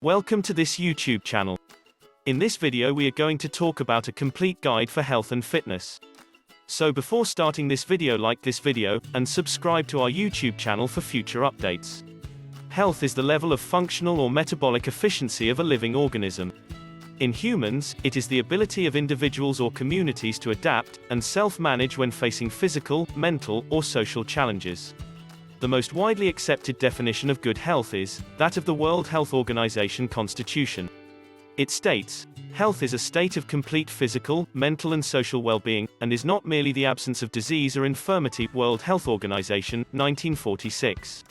Welcome to this YouTube channel. In this video we are going to talk about a complete guide for health and fitness. So before starting this video, like this video, and subscribe to our YouTube channel for future updates. Health is the level of functional or metabolic efficiency of a living organism. In humans, it is the ability of individuals or communities to adapt and self-manage when facing physical, mental, or social challenges. The most widely accepted definition of good health is that of the World Health Organization Constitution. It states, health is a state of complete physical, mental and social well-being, and is not merely the absence of disease or infirmity. World Health Organization, 1946.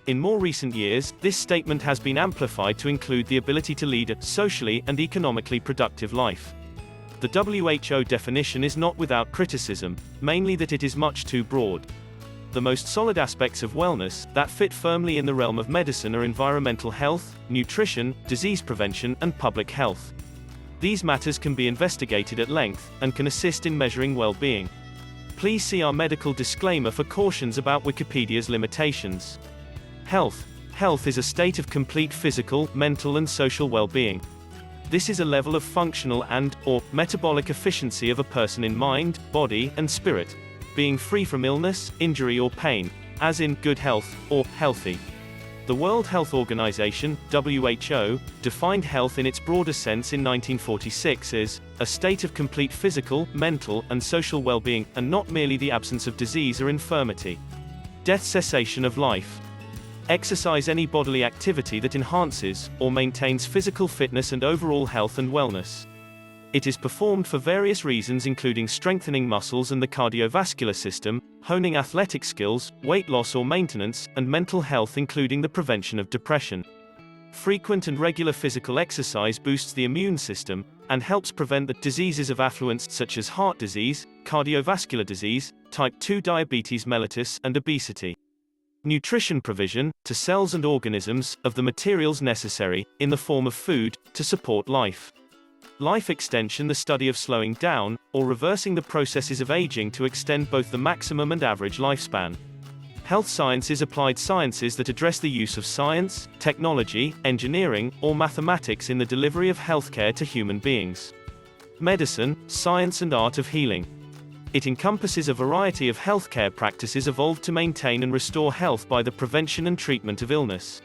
In more recent years, this statement has been amplified to include the ability to lead a socially and economically productive life. The WHO definition is not without criticism, mainly that it is much too broad. The most solid aspects of wellness that fit firmly in the realm of medicine are environmental health, nutrition, disease prevention, and public health. These matters can be investigated at length and can assist in measuring well-being. Please see our medical disclaimer for cautions about Wikipedia's limitations. Health is a state of complete physical, mental and social well-being. This is a level of functional and/or metabolic efficiency of a person in mind, body, and spirit, being free from illness, injury or pain, as in good health or healthy. The World Health Organization, WHO, defined health in its broader sense in 1946 as a state of complete physical, mental, and social well-being, and not merely the absence of disease or infirmity. Death, cessation of life. Exercise any bodily activity that enhances or maintains physical fitness and overall health and wellness. It is performed for various reasons, including strengthening muscles and the cardiovascular system, honing athletic skills, weight loss or maintenance, and mental health, including the prevention of depression. Frequent and regular physical exercise boosts the immune system and helps prevent the diseases of affluence such as heart disease, cardiovascular disease, type 2 diabetes mellitus, and obesity. Nutrition provision to cells and organisms of the materials necessary, in the form of food, to support life. Life extension, the study of slowing down or reversing the processes of aging to extend both the maximum and average lifespan. Health sciences, applied sciences that address the use of science, technology, engineering, or mathematics in the delivery of healthcare to human beings. Medicine, science and art of healing. It encompasses a variety of healthcare practices evolved to maintain and restore health by the prevention and treatment of illness.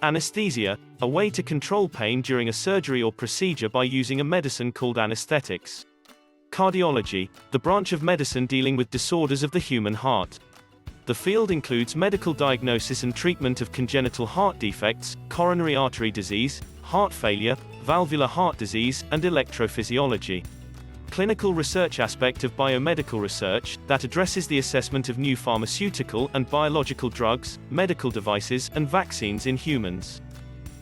Anesthesia, a way to control pain during a surgery or procedure by using a medicine called anesthetics. Cardiology, the branch of medicine dealing with disorders of the human heart. The field includes medical diagnosis and treatment of congenital heart defects, coronary artery disease, heart failure, valvular heart disease, and electrophysiology. Clinical research aspect of biomedical research that addresses the assessment of new pharmaceutical and biological drugs, medical devices, and vaccines in humans.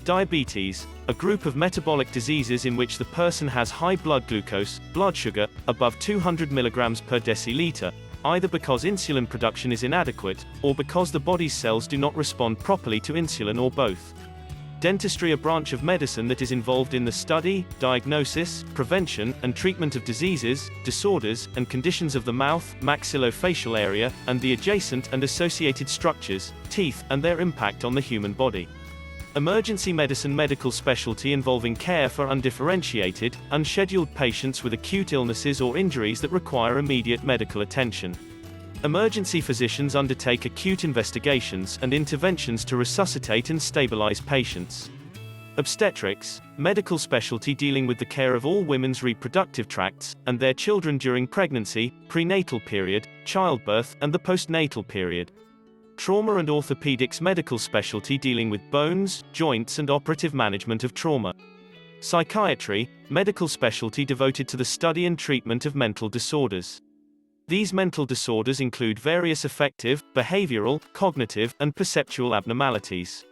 Diabetes, a group of metabolic diseases in which the person has high blood glucose, blood sugar, above 200 mg per deciliter, either because insulin production is inadequate, or because the body's cells do not respond properly to insulin, or both. Dentistry, a branch of medicine that is involved in the study, diagnosis, prevention, and treatment of diseases, disorders, and conditions of the mouth, maxillofacial area, and the adjacent and associated structures, teeth, and their impact on the human body. Emergency medicine, medical specialty involving care for undifferentiated, unscheduled patients with acute illnesses or injuries that require immediate medical attention. Emergency physicians undertake acute investigations and interventions to resuscitate and stabilize patients. Obstetrics, medical specialty dealing with the care of all women's reproductive tracts and their children during pregnancy, prenatal period, childbirth, and the postnatal period. Trauma and orthopedics, medical specialty dealing with bones, joints, and operative management of trauma. Psychiatry, medical specialty devoted to the study and treatment of mental disorders. These mental disorders include various affective, behavioral, cognitive, and perceptual abnormalities.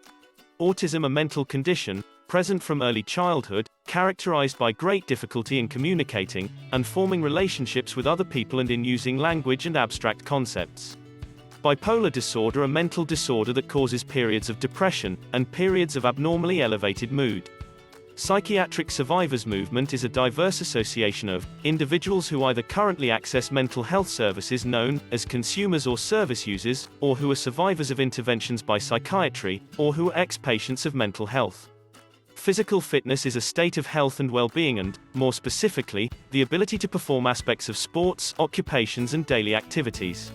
Autism, a mental condition, present from early childhood, characterized by great difficulty in communicating and forming relationships with other people and in using language and abstract concepts. Bipolar disorder, a mental disorder that causes periods of depression and periods of abnormally elevated mood. Psychiatric survivors movement is a diverse association of individuals who either currently access mental health services known as consumers or service users, or who are survivors of interventions by psychiatry, or who are ex-patients of mental health. Physical fitness is a state of health and well-being and, more specifically, the ability to perform aspects of sports, occupations and daily activities.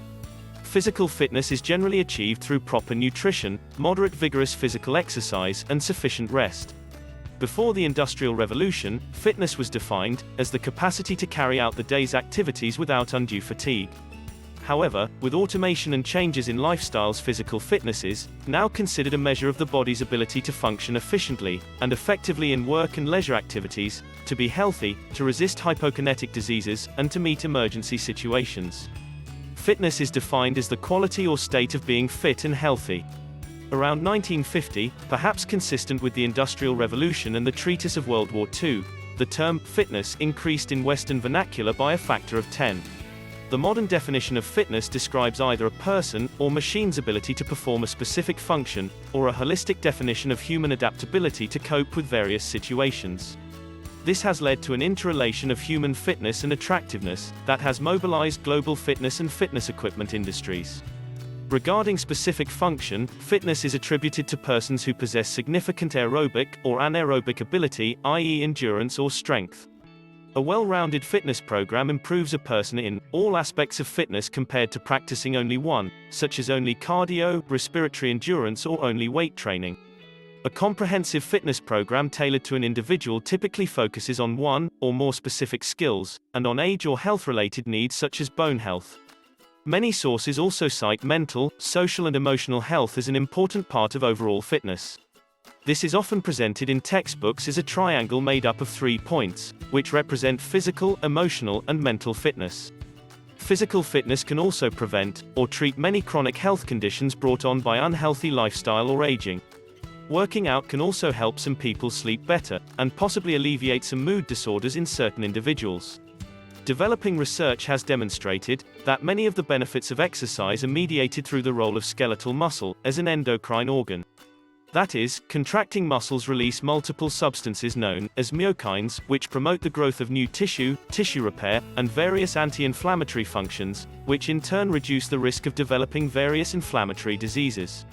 Physical fitness is generally achieved through proper nutrition, moderate vigorous physical exercise, and sufficient rest. Before the Industrial Revolution, fitness was defined as the capacity to carry out the day's activities without undue fatigue. However, with automation and changes in lifestyles, physical fitness is now considered a measure of the body's ability to function efficiently and effectively in work and leisure activities, to be healthy, to resist hypokinetic diseases, and to meet emergency situations. Fitness is defined as the quality or state of being fit and healthy. Around 1950, perhaps consistent with the Industrial Revolution and the treatise of World War II, the term fitness increased in Western vernacular by a factor of 10. The modern definition of fitness describes either a person or machine's ability to perform a specific function, or a holistic definition of human adaptability to cope with various situations. This has led to an interrelation of human fitness and attractiveness that has mobilized global fitness and fitness equipment industries. Regarding specific function, fitness is attributed to persons who possess significant aerobic or anaerobic ability, i.e. endurance or strength. A well-rounded fitness program improves a person in all aspects of fitness compared to practicing only one, such as only cardio, respiratory endurance or only weight training. A comprehensive fitness program tailored to an individual typically focuses on one or more specific skills, and on age or health-related needs such as bone health. Many sources also cite mental, social and emotional health as an important part of overall fitness. This is often presented in textbooks as a triangle made up of 3 points, which represent physical, emotional, and mental fitness. Physical fitness can also prevent, or treat many chronic health conditions brought on by unhealthy lifestyle or aging. Working out can also help some people sleep better, and possibly alleviate some mood disorders in certain individuals. Developing research has demonstrated that many of the benefits of exercise are mediated through the role of skeletal muscle as an endocrine organ. That is, contracting muscles release multiple substances known as myokines, which promote the growth of new tissue, tissue repair, and various anti-inflammatory functions, which in turn reduce the risk of developing various inflammatory diseases.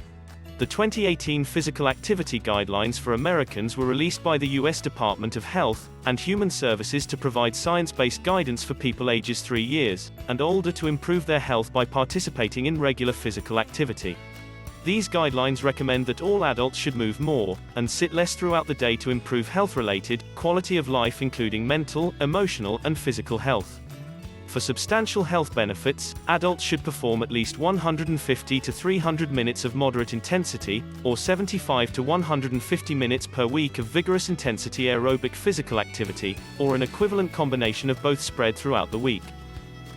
The 2018 Physical Activity Guidelines for Americans were released by the U.S. Department of Health and Human Services to provide science-based guidance for people ages 3 years and older to improve their health by participating in regular physical activity. These guidelines recommend that all adults should move more and sit less throughout the day to improve health-related quality of life, including mental, emotional, and physical health. For substantial health benefits, adults should perform at least 150 to 300 minutes of moderate intensity, or 75 to 150 minutes per week of vigorous intensity aerobic physical activity, or an equivalent combination of both spread throughout the week.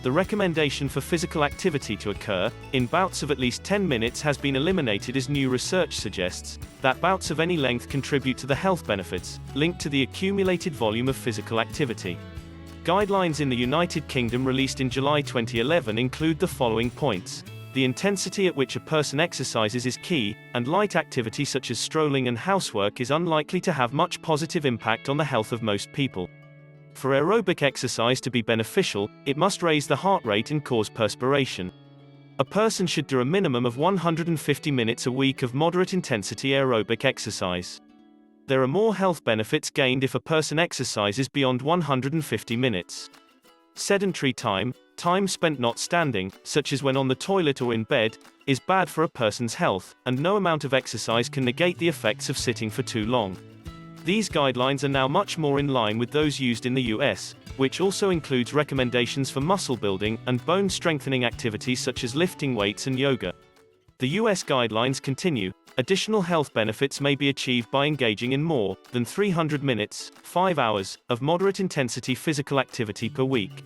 The recommendation for physical activity to occur in bouts of at least 10 minutes has been eliminated, as new research suggests that bouts of any length contribute to the health benefits linked to the accumulated volume of physical activity. Guidelines in the United Kingdom released in July 2011 include the following points. The intensity at which a person exercises is key, and light activity such as strolling and housework is unlikely to have much positive impact on the health of most people. For aerobic exercise to be beneficial, it must raise the heart rate and cause perspiration. A person should do a minimum of 150 minutes a week of moderate intensity aerobic exercise. There are more health benefits gained if a person exercises beyond 150 minutes. Sedentary time, time spent not standing, such as when on the toilet or in bed, is bad for a person's health, and no amount of exercise can negate the effects of sitting for too long. These guidelines are now much more in line with those used in the US, which also includes recommendations for muscle building and bone strengthening activities such as lifting weights and yoga. The US guidelines continue. Additional health benefits may be achieved by engaging in more than 300 minutes, 5 hours, of moderate intensity physical activity per week.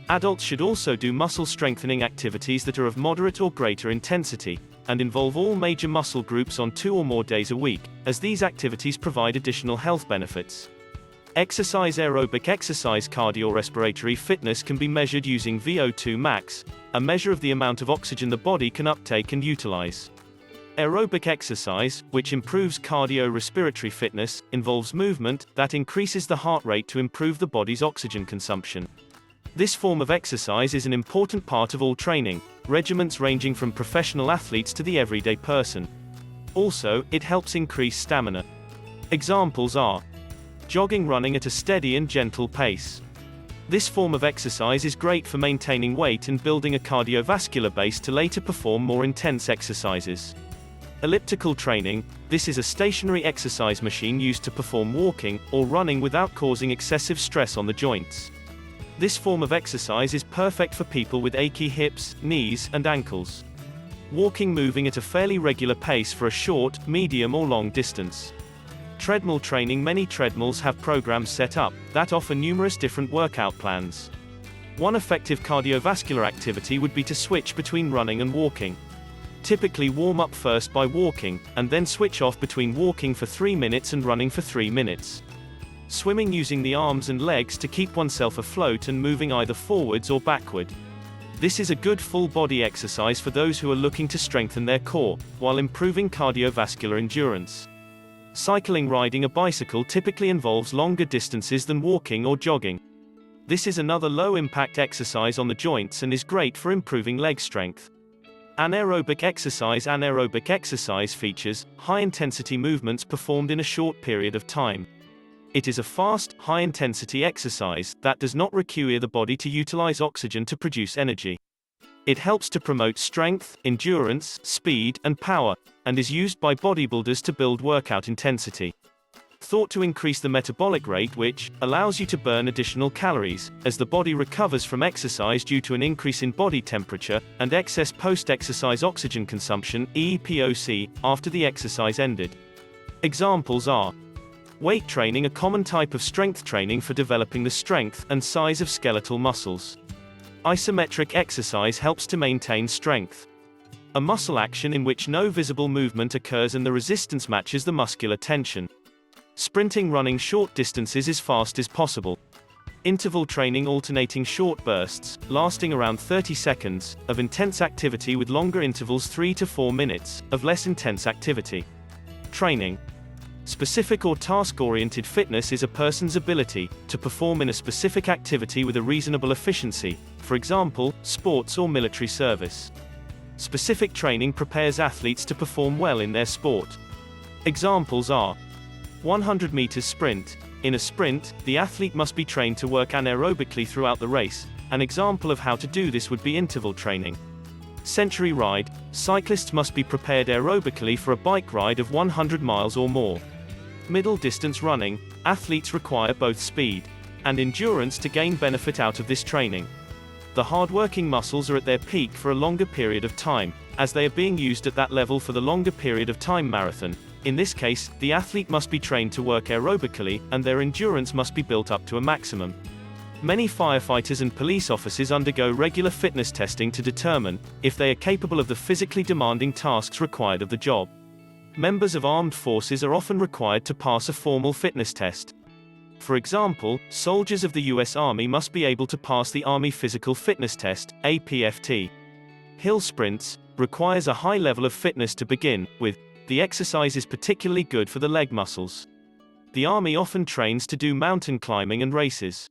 Adults should also do muscle strengthening activities that are of moderate or greater intensity, and involve all major muscle groups on 2 or more days a week, as these activities provide additional health benefits. Exercise aerobic exercise cardiorespiratory fitness can be measured using VO2 max, a measure of the amount of oxygen the body can uptake and utilize. Aerobic exercise, which improves cardiorespiratory fitness, involves movement that increases the heart rate to improve the body's oxygen consumption. This form of exercise is an important part of all training regimens, ranging from professional athletes to the everyday person. Also, it helps increase stamina. Examples are jogging, running at a steady and gentle pace. This form of exercise is great for maintaining weight and building a cardiovascular base to later perform more intense exercises. Elliptical training. This is a stationary exercise machine used to perform walking or running without causing excessive stress on the joints. This form of exercise is perfect for people with achy hips, knees, and ankles. Walking, moving at a fairly regular pace for a short, medium, or long distance. Treadmill training. Many treadmills have programs set up that offer numerous different workout plans. One effective cardiovascular activity would be to switch between running and walking. Typically warm up first by walking, and then switch off between walking for 3 minutes and running for 3 minutes. Swimming, using the arms and legs to keep oneself afloat and moving either forwards or backward. This is a good full body exercise for those who are looking to strengthen their core, while improving cardiovascular endurance. Cycling. Riding a bicycle typically involves longer distances than walking or jogging. This is another low-impact exercise on the joints and is great for improving leg strength. Anaerobic exercise. Anaerobic exercise features high-intensity movements performed in a short period of time. It is a fast, high-intensity exercise that does not require the body to utilize oxygen to produce energy. It helps to promote strength, endurance, speed, and power, and is used by bodybuilders to build workout intensity. Thought to increase the metabolic rate, which allows you to burn additional calories as the body recovers from exercise due to an increase in body temperature and excess post-exercise oxygen consumption (EPOC) after the exercise ended. Examples are weight training, a common type of strength training for developing the strength and size of skeletal muscles. Isometric exercise helps to maintain strength. A muscle action in which no visible movement occurs and the resistance matches the muscular tension. Sprinting, running short distances as fast as possible. Interval training, alternating short bursts, lasting around 30 seconds, of intense activity with longer intervals 3 to 4 minutes, of less intense activity. Training. Specific or task-oriented fitness is a person's ability to perform in a specific activity with a reasonable efficiency, for example, sports or military service. Specific training prepares athletes to perform well in their sport. Examples are 100 meters sprint. In a sprint, the athlete must be trained to work anaerobically throughout the race. An example of how to do this would be interval training. Century ride. Cyclists must be prepared aerobically for a bike ride of 100 miles or more. Middle distance running. Athletes require both speed and endurance to gain benefit out of this training. The hard-working muscles are at their peak for a longer period of time, as they are being used at that level for the longer period of time marathon. In this case, the athlete must be trained to work aerobically, and their endurance must be built up to a maximum. Many firefighters and police officers undergo regular fitness testing to determine if they are capable of the physically demanding tasks required of the job. Members of armed forces are often required to pass a formal fitness test. For example, soldiers of the U.S. Army must be able to pass the Army Physical Fitness Test, APFT. Hill sprints requires a high level of fitness to begin with. The exercise is particularly good for the leg muscles. The Army often trains to do mountain climbing and races.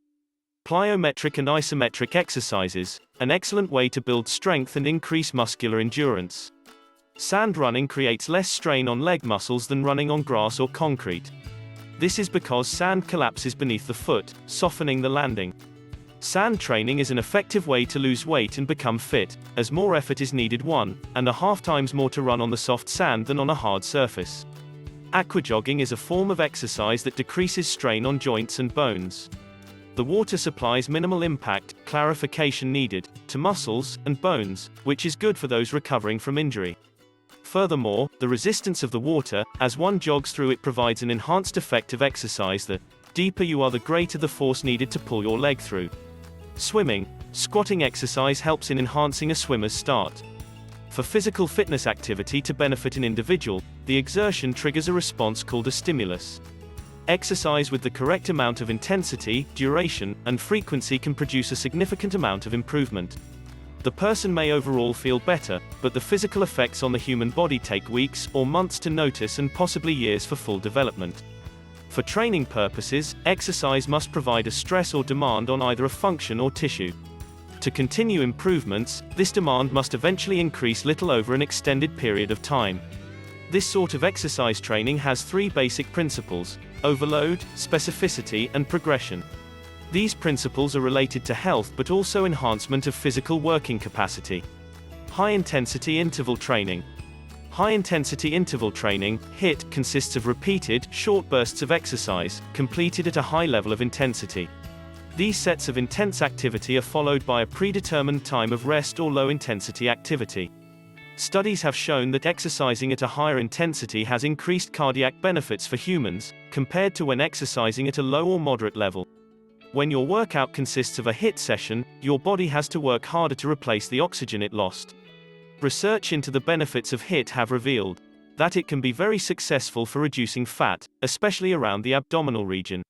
Plyometric and isometric exercises, an excellent way to build strength and increase muscular endurance. Sand running creates less strain on leg muscles than running on grass or concrete. This is because sand collapses beneath the foot, softening the landing. Sand training is an effective way to lose weight and become fit, as more effort is needed 1.5 times more to run on the soft sand than on a hard surface. Aquajogging is a form of exercise that decreases strain on joints and bones. The water supplies minimal impact, clarification needed, to muscles and bones, which is good for those recovering from injury. Furthermore, the resistance of the water, as one jogs through it, provides an enhanced effect of exercise. The deeper you are, the greater the force needed to pull your leg through. Swimming. Squatting exercise helps in enhancing a swimmer's start. For physical fitness activity to benefit an individual, the exertion triggers a response called a stimulus. Exercise with the correct amount of intensity, duration, and frequency can produce a significant amount of improvement. The person may overall feel better, but the physical effects on the human body take weeks or months to notice and possibly years for full development. For training purposes, exercise must provide a stress or demand on either a function or tissue. To continue improvements, this demand must eventually increase little over an extended period of time. This sort of exercise training has three basic principles: overload, specificity, and progression. These principles are related to health but also enhancement of physical working capacity. High-intensity interval training. High-intensity interval training, HIIT, consists of repeated, short bursts of exercise, completed at a high level of intensity. These sets of intense activity are followed by a predetermined time of rest or low-intensity activity. Studies have shown that exercising at a higher intensity has increased cardiac benefits for humans, compared to when exercising at a low or moderate level. When your workout consists of a HIIT session, your body has to work harder to replace the oxygen it lost. Research into the benefits of HIIT have revealed that it can be very successful for reducing fat, especially around the abdominal region.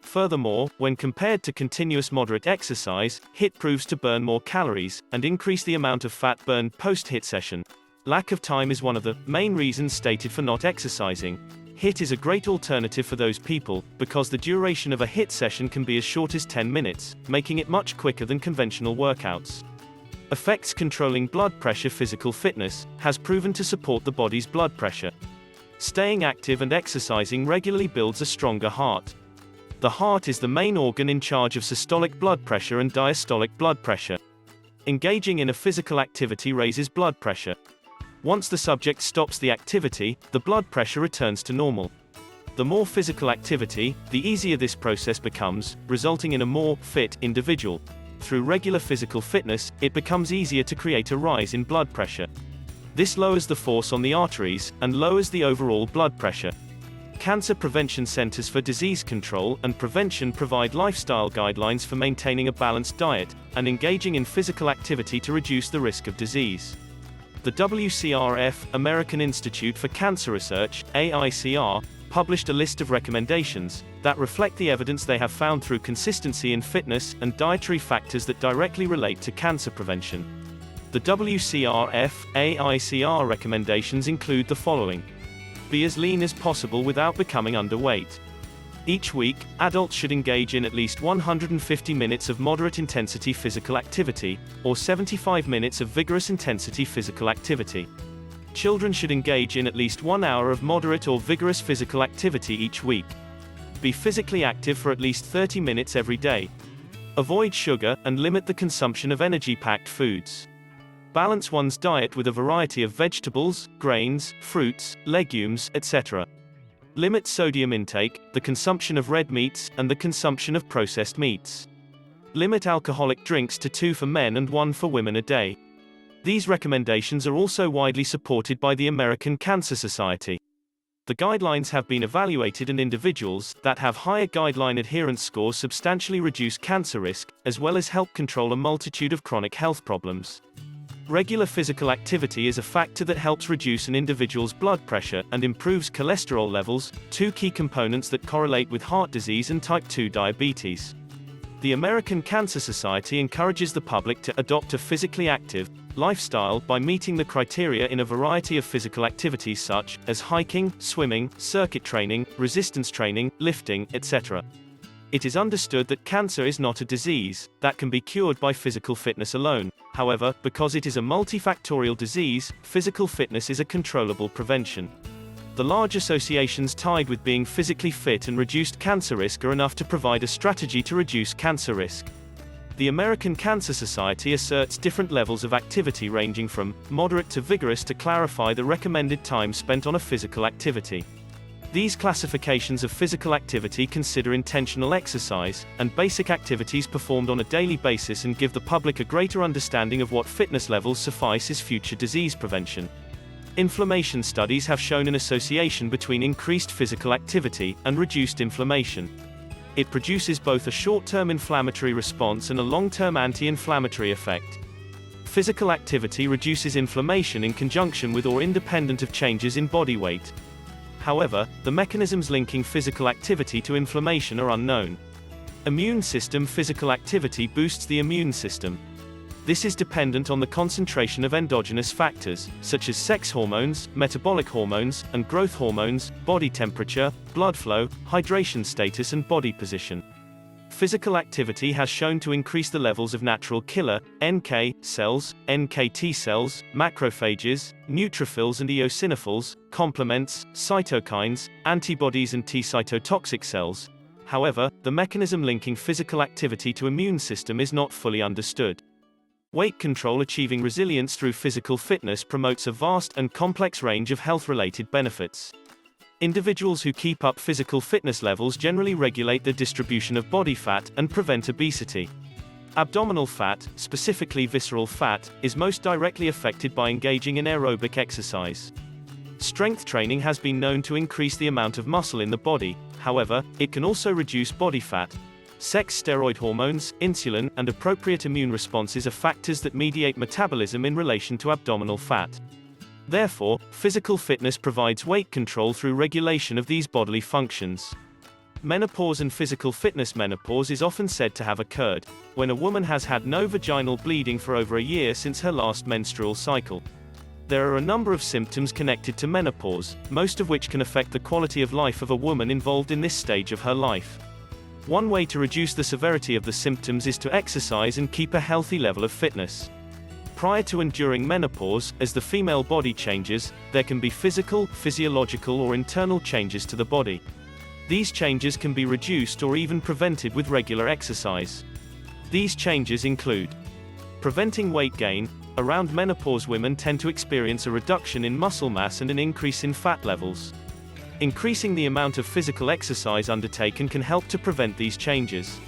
Furthermore, when compared to continuous moderate exercise, HIIT proves to burn more calories and increase the amount of fat burned post-HIIT session. Lack of time is one of the main reasons stated for not exercising. HIIT is a great alternative for those people, because the duration of a HIIT session can be as short as 10 minutes, making it much quicker than conventional workouts. Effects controlling blood pressure. Physical fitness has proven to support the body's blood pressure. Staying active and exercising regularly builds a stronger heart. The heart is the main organ in charge of systolic blood pressure and diastolic blood pressure. Engaging in a physical activity raises blood pressure. Once the subject stops the activity, the blood pressure returns to normal. The more physical activity, the easier this process becomes, resulting in a more fit individual. Through regular physical fitness, it becomes easier to create a rise in blood pressure. This lowers the force on the arteries and lowers the overall blood pressure. Cancer Prevention Centers for Disease Control and Prevention provide lifestyle guidelines for maintaining a balanced diet and engaging in physical activity to reduce the risk of disease. The WCRF, American Institute for Cancer Research, AICR, published a list of recommendations that reflect the evidence they have found through consistency in fitness and dietary factors that directly relate to cancer prevention. The WCRF, AICR recommendations include the following. Be as lean as possible without becoming underweight. Each week, adults should engage in at least 150 minutes of moderate intensity physical activity, or 75 minutes of vigorous intensity physical activity. Children should engage in at least 1 hour of moderate or vigorous physical activity each week. Be physically active for at least 30 minutes every day. Avoid sugar and limit the consumption of energy-packed foods. Balance one's diet with a variety of vegetables, grains, fruits, legumes, etc. Limit sodium intake, the consumption of red meats, and the consumption of processed meats. Limit alcoholic drinks to 2 for men and 1 for women a day. These recommendations are also widely supported by the American Cancer Society. The guidelines have been evaluated, and individuals that have higher guideline adherence scores substantially reduce cancer risk, as well as help control a multitude of chronic health problems. Regular physical activity is a factor that helps reduce an individual's blood pressure and improves cholesterol levels, 2 key components that correlate with heart disease and type 2 diabetes. The American Cancer Society encourages the public to adopt a physically active lifestyle by meeting the criteria in a variety of physical activities such as hiking, swimming, circuit training, resistance training, lifting, etc. It is understood that cancer is not a disease that can be cured by physical fitness alone. However, because it is a multifactorial disease, physical fitness is a controllable prevention. The large associations tied with being physically fit and reduced cancer risk are enough to provide a strategy to reduce cancer risk. The American Cancer Society asserts different levels of activity ranging from moderate to vigorous to clarify the recommended time spent on a physical activity. These classifications of physical activity consider intentional exercise and basic activities performed on a daily basis and give the public a greater understanding of what fitness levels suffice as future disease prevention. Inflammation studies have shown an association between increased physical activity and reduced inflammation. It produces both a short-term inflammatory response and a long-term anti-inflammatory effect. Physical activity reduces inflammation in conjunction with or independent of changes in body weight. However, the mechanisms linking physical activity to inflammation are unknown. Immune system. Physical activity boosts the immune system. This is dependent on the concentration of endogenous factors, such as sex hormones, metabolic hormones, and growth hormones, body temperature, blood flow, hydration status and body position. Physical activity has shown to increase the levels of natural killer, NK, cells, NKT cells, macrophages, neutrophils and eosinophils, complements, cytokines, antibodies and T-cytotoxic cells. However, the mechanism linking physical activity to immune system is not fully understood. Weight control achieving resilience through physical fitness promotes a vast and complex range of health-related benefits. Individuals who keep up physical fitness levels generally regulate the distribution of body fat and prevent obesity. Abdominal fat, specifically visceral fat, is most directly affected by engaging in aerobic exercise. Strength training has been known to increase the amount of muscle in the body, however, it can also reduce body fat. Sex steroid hormones, insulin, and appropriate immune responses are factors that mediate metabolism in relation to abdominal fat. Therefore, physical fitness provides weight control through regulation of these bodily functions. Menopause and physical fitness. Menopause is often said to have occurred when a woman has had no vaginal bleeding for over a year since her last menstrual cycle. There are a number of symptoms connected to menopause, most of which can affect the quality of life of a woman involved in this stage of her life. One way to reduce the severity of the symptoms is to exercise and keep a healthy level of fitness. Prior to and during menopause, as the female body changes, there can be physical, physiological or internal changes to the body. These changes can be reduced or even prevented with regular exercise. These changes include preventing weight gain. Around menopause, women tend to experience a reduction in muscle mass and an increase in fat levels. Increasing the amount of physical exercise undertaken can help to prevent these changes.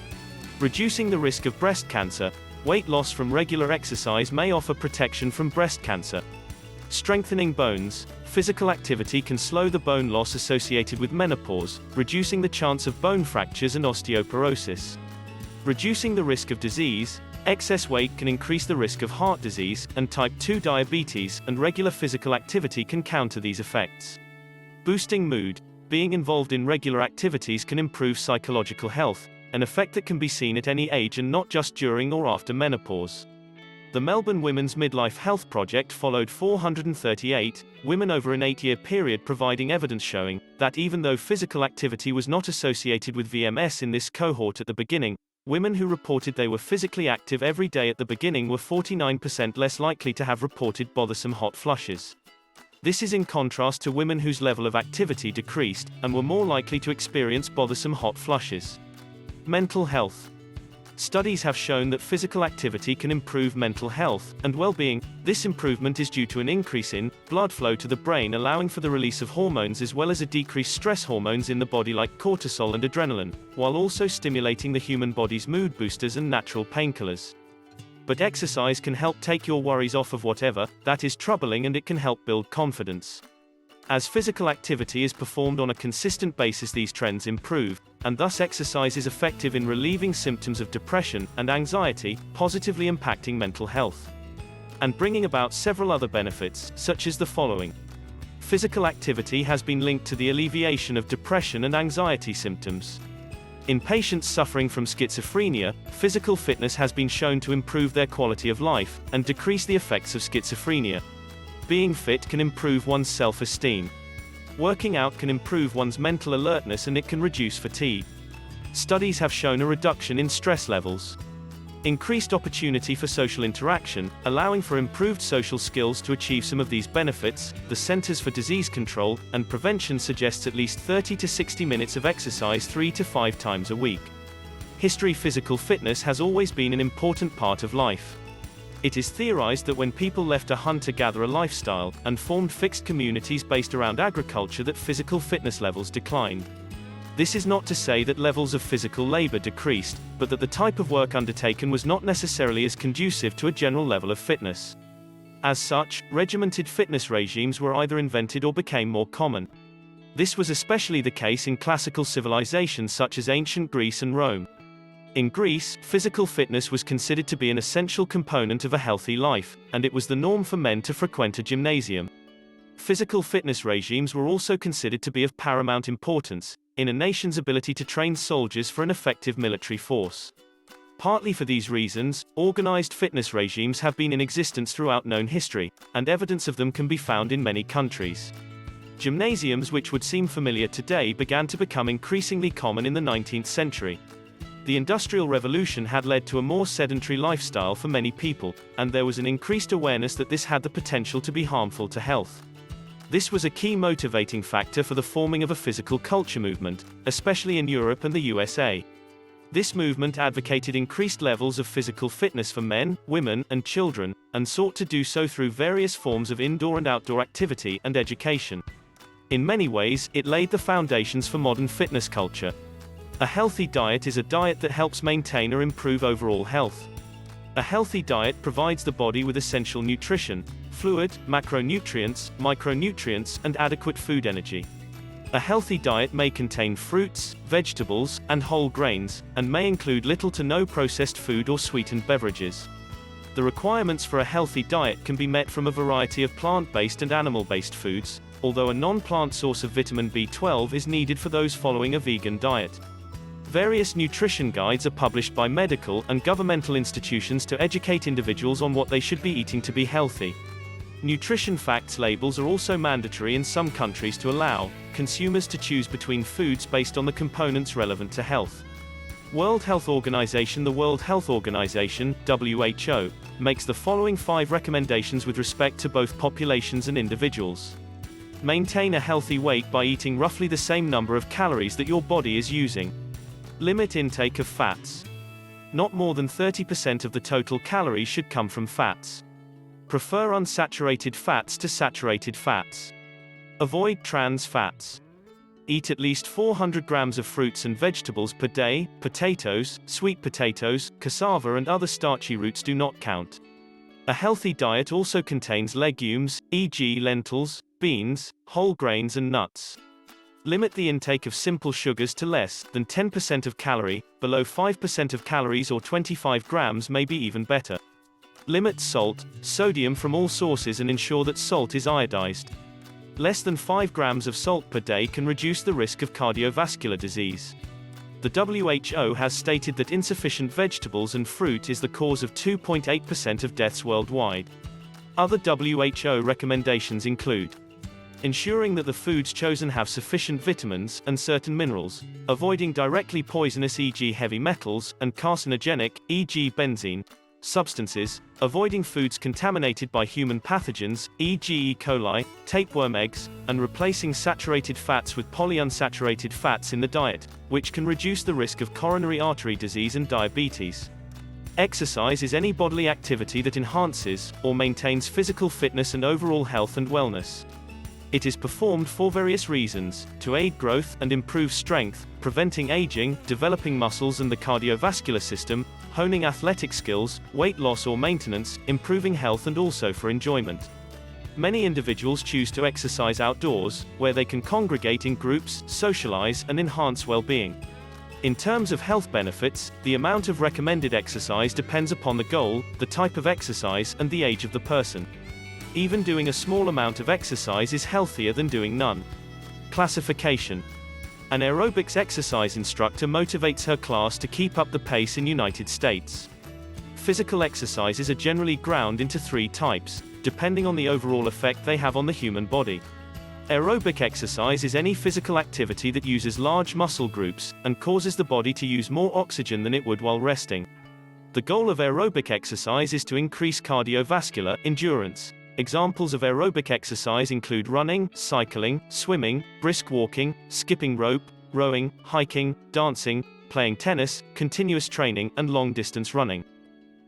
Reducing the risk of breast cancer. Weight loss from regular exercise may offer protection from breast cancer. Strengthening bones. Physical activity can slow the bone loss associated with menopause, reducing the chance of bone fractures and osteoporosis. Reducing the risk of disease. Excess weight can increase the risk of heart disease and type 2 diabetes, and regular physical activity can counter these effects. Boosting mood. Being involved in regular activities can improve psychological health, an effect that can be seen at any age and not just during or after menopause. The Melbourne Women's Midlife Health Project followed 438 women over an 8-year period, providing evidence showing that even though physical activity was not associated with VMS in this cohort at the beginning, women who reported they were physically active every day at the beginning were 49% less likely to have reported bothersome hot flushes. This is in contrast to women whose level of activity decreased, and were more likely to experience bothersome hot flushes. Mental health. Studies have shown that physical activity can improve mental health and well-being. This improvement is due to an increase in blood flow to the brain, allowing for the release of hormones as well as a decreased stress hormones in the body like cortisol and adrenaline, while also stimulating the human body's mood boosters and natural painkillers. But exercise can help take your worries off of whatever that is troubling, and it can help build confidence. As physical activity is performed on a consistent basis, these trends improve, and thus exercise is effective in relieving symptoms of depression and anxiety, positively impacting mental health, and bringing about several other benefits, such as the following. Physical activity has been linked to the alleviation of depression and anxiety symptoms. In patients suffering from schizophrenia, physical fitness has been shown to improve their quality of life and decrease the effects of schizophrenia. Being fit can improve one's self-esteem. Working out can improve one's mental alertness, and it can reduce fatigue. Studies have shown a reduction in stress levels. Increased opportunity for social interaction, allowing for improved social skills. To achieve some of these benefits, the Centers for Disease Control and Prevention suggests at least 30 to 60 minutes of exercise 3 to 5 times a week. History. Physical fitness has always been an important part of life. It is theorized that when people left a hunter-gatherer lifestyle and formed fixed communities based around agriculture, that physical fitness levels declined. This is not to say that levels of physical labor decreased, but that the type of work undertaken was not necessarily as conducive to a general level of fitness. As such, regimented fitness regimes were either invented or became more common. This was especially the case in classical civilizations such as ancient Greece and Rome. In Greece, physical fitness was considered to be an essential component of a healthy life, and it was the norm for men to frequent a gymnasium. Physical fitness regimes were also considered to be of paramount importance in a nation's ability to train soldiers for an effective military force. Partly for these reasons, organized fitness regimes have been in existence throughout known history, and evidence of them can be found in many countries. Gymnasiums, which would seem familiar today, began to become increasingly common in the 19th century. The Industrial Revolution had led to a more sedentary lifestyle for many people, and there was an increased awareness that this had the potential to be harmful to health. This was a key motivating factor for the forming of a physical culture movement, especially in Europe and the USA. This movement advocated increased levels of physical fitness for men, women, and children, and sought to do so through various forms of indoor and outdoor activity and education. In many ways, it laid the foundations for modern fitness culture. A healthy diet is a diet that helps maintain or improve overall health. A healthy diet provides the body with essential nutrition, fluid, macronutrients, micronutrients, and adequate food energy. A healthy diet may contain fruits, vegetables, and whole grains, and may include little to no processed food or sweetened beverages. The requirements for a healthy diet can be met from a variety of plant-based and animal-based foods, although a non-plant source of vitamin B12 is needed for those following a vegan diet. Various nutrition guides are published by medical and governmental institutions to educate individuals on what they should be eating to be healthy. Nutrition facts labels are also mandatory in some countries to allow consumers to choose between foods based on the components relevant to health. World Health Organization. The World Health Organization, WHO, makes the following 5 recommendations with respect to both populations and individuals. Maintain a healthy weight by eating roughly the same number of calories that your body is using. Limit intake of fats. Not more than 30% of the total calories should come from fats. Prefer unsaturated fats to saturated fats. Avoid trans fats. Eat at least 400 grams of fruits and vegetables per day. Potatoes, sweet potatoes, cassava and other starchy roots do not count. A healthy diet also contains legumes, e.g. lentils, beans, whole grains and nuts. Limit the intake of simple sugars to less than 10% of calorie, below 5% of calories or 25 grams may be even better. Limit salt, sodium from all sources and ensure that salt is iodized. Less than 5 grams of salt per day can reduce the risk of cardiovascular disease. The WHO has stated that insufficient vegetables and fruit is the cause of 2.8% of deaths worldwide. Other WHO recommendations include ensuring that the foods chosen have sufficient vitamins and certain minerals, avoiding directly poisonous e.g. heavy metals, and carcinogenic, e.g. benzene, substances, avoiding foods contaminated by human pathogens, e.g. E. coli, tapeworm eggs, and replacing saturated fats with polyunsaturated fats in the diet, which can reduce the risk of coronary artery disease and diabetes. Exercise is any bodily activity that enhances or maintains physical fitness and overall health and wellness. It is performed for various reasons: to aid growth and improve strength, preventing aging, developing muscles and the cardiovascular system, honing athletic skills, weight loss or maintenance, improving health, and also for enjoyment. Many individuals choose to exercise outdoors, where they can congregate in groups, socialize, and enhance well-being. In terms of health benefits, the amount of recommended exercise depends upon the goal, the type of exercise, and the age of the person. Even doing a small amount of exercise is healthier than doing none. Classification. An aerobics exercise instructor motivates her class to keep up the pace in United States. Physical exercises are generally ground into 3 types, depending on the overall effect they have on the human body. Aerobic exercise is any physical activity that uses large muscle groups, and causes the body to use more oxygen than it would while resting. The goal of aerobic exercise is to increase cardiovascular endurance. Examples of aerobic exercise include running, cycling, swimming, brisk walking, skipping rope, rowing, hiking, dancing, playing tennis, continuous training, and long-distance running.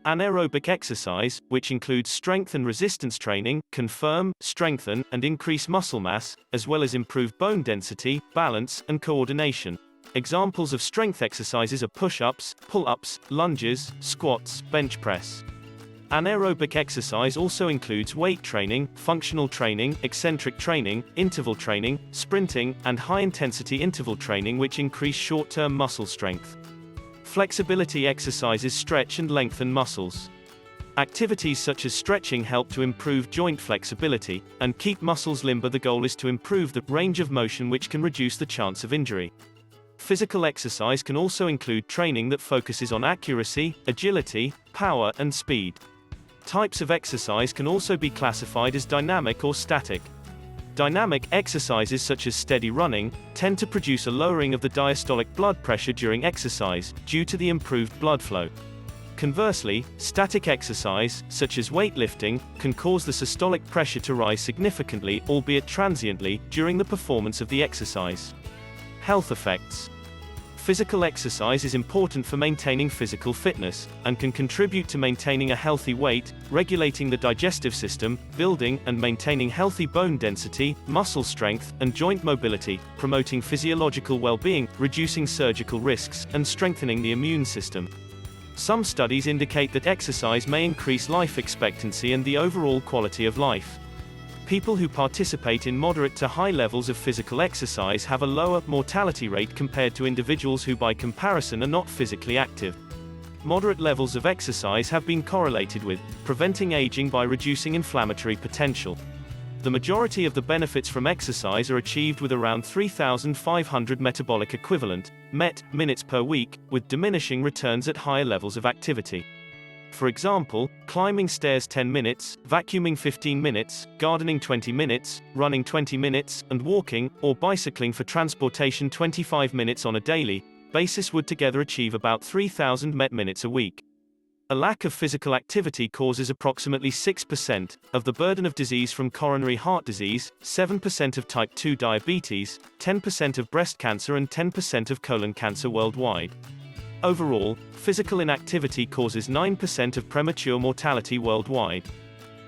Anaerobic exercise, which includes strength and resistance training, can firm, strengthen, and increase muscle mass, as well as improve bone density, balance, and coordination. Examples of strength exercises are push-ups, pull-ups, lunges, squats, bench press. Anaerobic exercise also includes weight training, functional training, eccentric training, interval training, sprinting, and high-intensity interval training, which increase short-term muscle strength. Flexibility exercises stretch and lengthen muscles. Activities such as stretching help to improve joint flexibility and keep muscles limber. The goal is to improve the range of motion, which can reduce the chance of injury. Physical exercise can also include training that focuses on accuracy, agility, power, and speed. Types of exercise can also be classified as dynamic or static. Dynamic exercises such as steady running tend to produce a lowering of the diastolic blood pressure during exercise, due to the improved blood flow. Conversely, static exercise, such as weightlifting, can cause the systolic pressure to rise significantly, albeit transiently, during the performance of the exercise. Health effects. Physical exercise is important for maintaining physical fitness, and can contribute to maintaining a healthy weight, regulating the digestive system, building and maintaining healthy bone density, muscle strength, and joint mobility, promoting physiological well-being, reducing surgical risks, and strengthening the immune system. Some studies indicate that exercise may increase life expectancy and the overall quality of life. People who participate in moderate to high levels of physical exercise have a lower mortality rate compared to individuals who by comparison are not physically active. Moderate levels of exercise have been correlated with preventing aging by reducing inflammatory potential. The majority of the benefits from exercise are achieved with around 3,500 metabolic equivalent (MET) minutes per week, with diminishing returns at higher levels of activity. For example, climbing stairs 10 minutes, vacuuming 15 minutes, gardening 20 minutes, running 20 minutes, and walking, or bicycling for transportation 25 minutes on a daily basis would together achieve about 3,000 MET minutes a week. A lack of physical activity causes approximately 6% of the burden of disease from coronary heart disease, 7% of type 2 diabetes, 10% of breast cancer and 10% of colon cancer worldwide. Overall, physical inactivity causes 9% of premature mortality worldwide.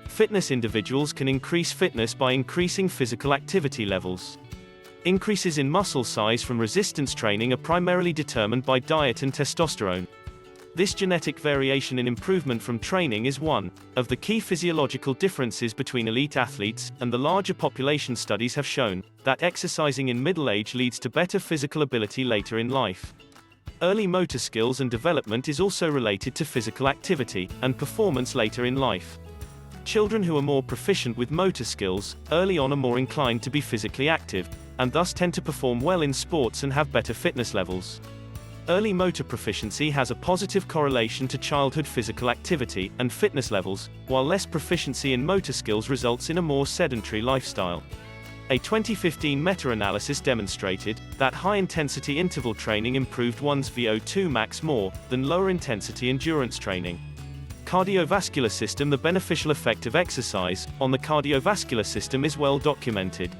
Fitness individuals can increase fitness by increasing physical activity levels. Increases in muscle size from resistance training are primarily determined by diet and testosterone. This genetic variation in improvement from training is one of the key physiological differences between elite athletes, and the larger population studies have shown that exercising in middle age leads to better physical ability later in life. Early motor skills and development is also related to physical activity and performance later in life. Children who are more proficient with motor skills early on are more inclined to be physically active, and thus tend to perform well in sports and have better fitness levels. Early motor proficiency has a positive correlation to childhood physical activity and fitness levels, while less proficiency in motor skills results in a more sedentary lifestyle. A 2015 meta-analysis demonstrated that high-intensity interval training improved one's VO2 max more than lower-intensity endurance training. Cardiovascular system. The beneficial effect of exercise on the cardiovascular system is well documented.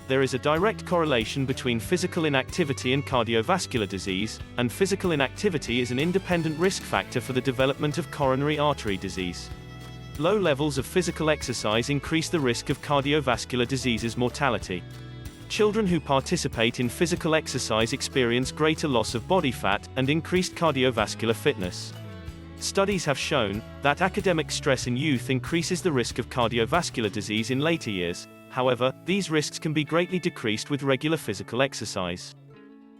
There is a direct correlation between physical inactivity and cardiovascular disease, and physical inactivity is an independent risk factor for the development of coronary artery disease. Low levels of physical exercise increase the risk of cardiovascular diseases mortality. Children who participate in physical exercise experience greater loss of body fat and increased cardiovascular fitness. Studies have shown that academic stress in youth increases the risk of cardiovascular disease in later years. However, these risks can be greatly decreased with regular physical exercise.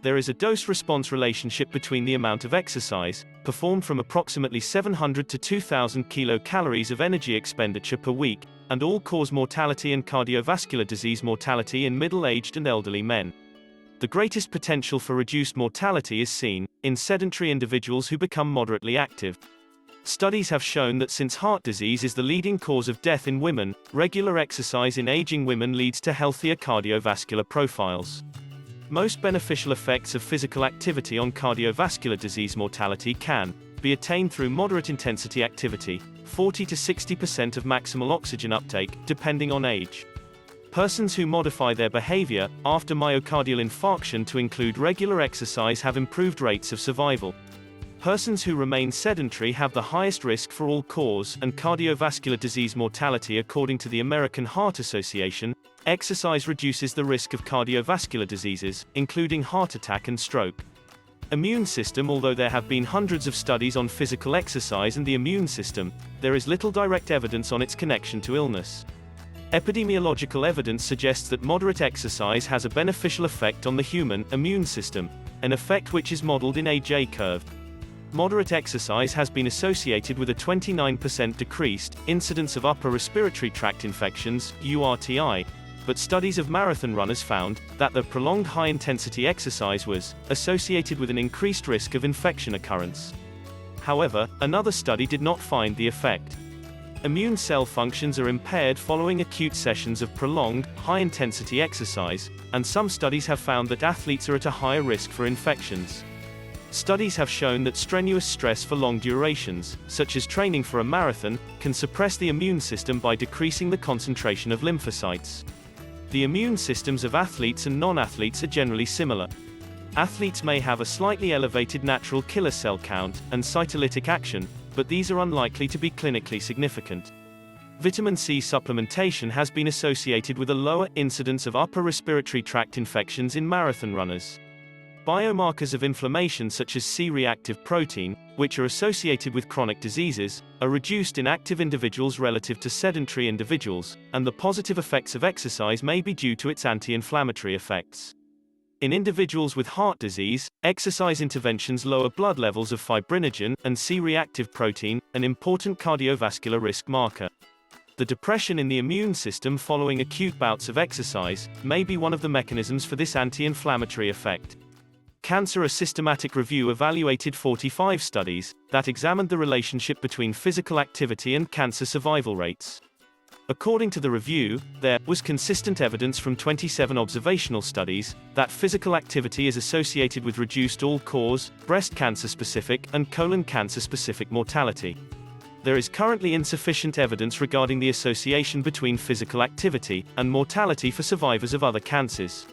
There is a dose-response relationship between the amount of exercise performed from approximately 700 to 2,000 kilocalories of energy expenditure per week, and all-cause mortality and cardiovascular disease mortality in middle-aged and elderly men. The greatest potential for reduced mortality is seen in sedentary individuals who become moderately active. Studies have shown that since heart disease is the leading cause of death in women, regular exercise in aging women leads to healthier cardiovascular profiles. Most beneficial effects of physical activity on cardiovascular disease mortality can be attained through moderate intensity activity, 40 to 60% of maximal oxygen uptake, depending on age. Persons who modify their behavior after myocardial infarction to include regular exercise have improved rates of survival. Persons who remain sedentary have the highest risk for all-cause and cardiovascular disease mortality. According to the American Heart Association, exercise reduces the risk of cardiovascular diseases, including heart attack and stroke. Immune system. Although there have been hundreds of studies on physical exercise and the immune system, there is little direct evidence on its connection to illness. Epidemiological evidence suggests that moderate exercise has a beneficial effect on the human immune system, an effect which is modeled in a J-curve. Moderate exercise has been associated with a 29% decreased incidence of upper respiratory tract infections, URTI, but studies of marathon runners found that the prolonged high-intensity exercise was associated with an increased risk of infection occurrence. However, another study did not find the effect. Immune cell functions are impaired following acute sessions of prolonged, high-intensity exercise, and some studies have found that athletes are at a higher risk for infections. Studies have shown that strenuous stress for long durations, such as training for a marathon, can suppress the immune system by decreasing the concentration of lymphocytes. The immune systems of athletes and non-athletes are generally similar. Athletes may have a slightly elevated natural killer cell count and cytolytic action, but these are unlikely to be clinically significant. Vitamin C supplementation has been associated with a lower incidence of upper respiratory tract infections in marathon runners. Biomarkers of inflammation such as C-reactive protein, which are associated with chronic diseases, are reduced in active individuals relative to sedentary individuals, and the positive effects of exercise may be due to its anti-inflammatory effects. In individuals with heart disease, exercise interventions lower blood levels of fibrinogen and C-reactive protein, an important cardiovascular risk marker. The depression in the immune system following acute bouts of exercise may be one of the mechanisms for this anti-inflammatory effect. Cancer: a systematic review evaluated 45 studies that examined the relationship between physical activity and cancer survival rates. According to the review, there was consistent evidence from 27 observational studies that physical activity is associated with reduced all-cause, breast cancer-specific, and colon cancer-specific mortality. There is currently insufficient evidence regarding the association between physical activity and mortality for survivors of other cancers.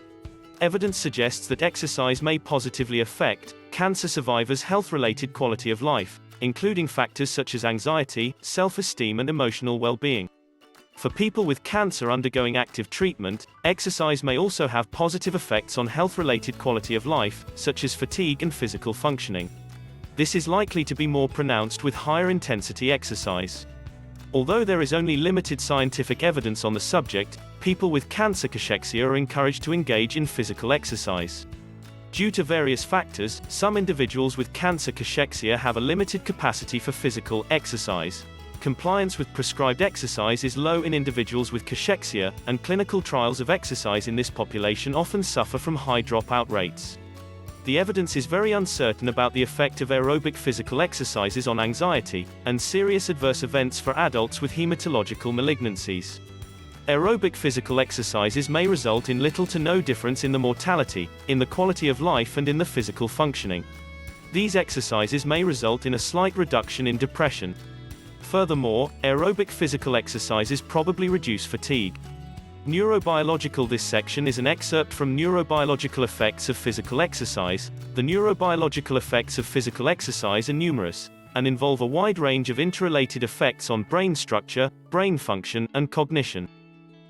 Evidence suggests that exercise may positively affect cancer survivors' health-related quality of life, including factors such as anxiety, self-esteem, and emotional well-being. For people with cancer undergoing active treatment, exercise may also have positive effects on health-related quality of life, such as fatigue and physical functioning. This is likely to be more pronounced with higher intensity exercise. Although there is only limited scientific evidence on the subject, people with cancer cachexia are encouraged to engage in physical exercise. Due to various factors, some individuals with cancer cachexia have a limited capacity for physical exercise. Compliance with prescribed exercise is low in individuals with cachexia, and clinical trials of exercise in this population often suffer from high dropout rates. The evidence is very uncertain about the effect of aerobic physical exercises on anxiety and serious adverse events for adults with hematological malignancies. Aerobic physical exercises may result in little to no difference in the mortality, in the quality of life, and in the physical functioning. These exercises may result in a slight reduction in depression. Furthermore, aerobic physical exercises probably reduce fatigue. Neurobiological: this section is an excerpt from Neurobiological Effects of Physical Exercise. The neurobiological effects of physical exercise are numerous, and involve a wide range of interrelated effects on brain structure, brain function, and cognition.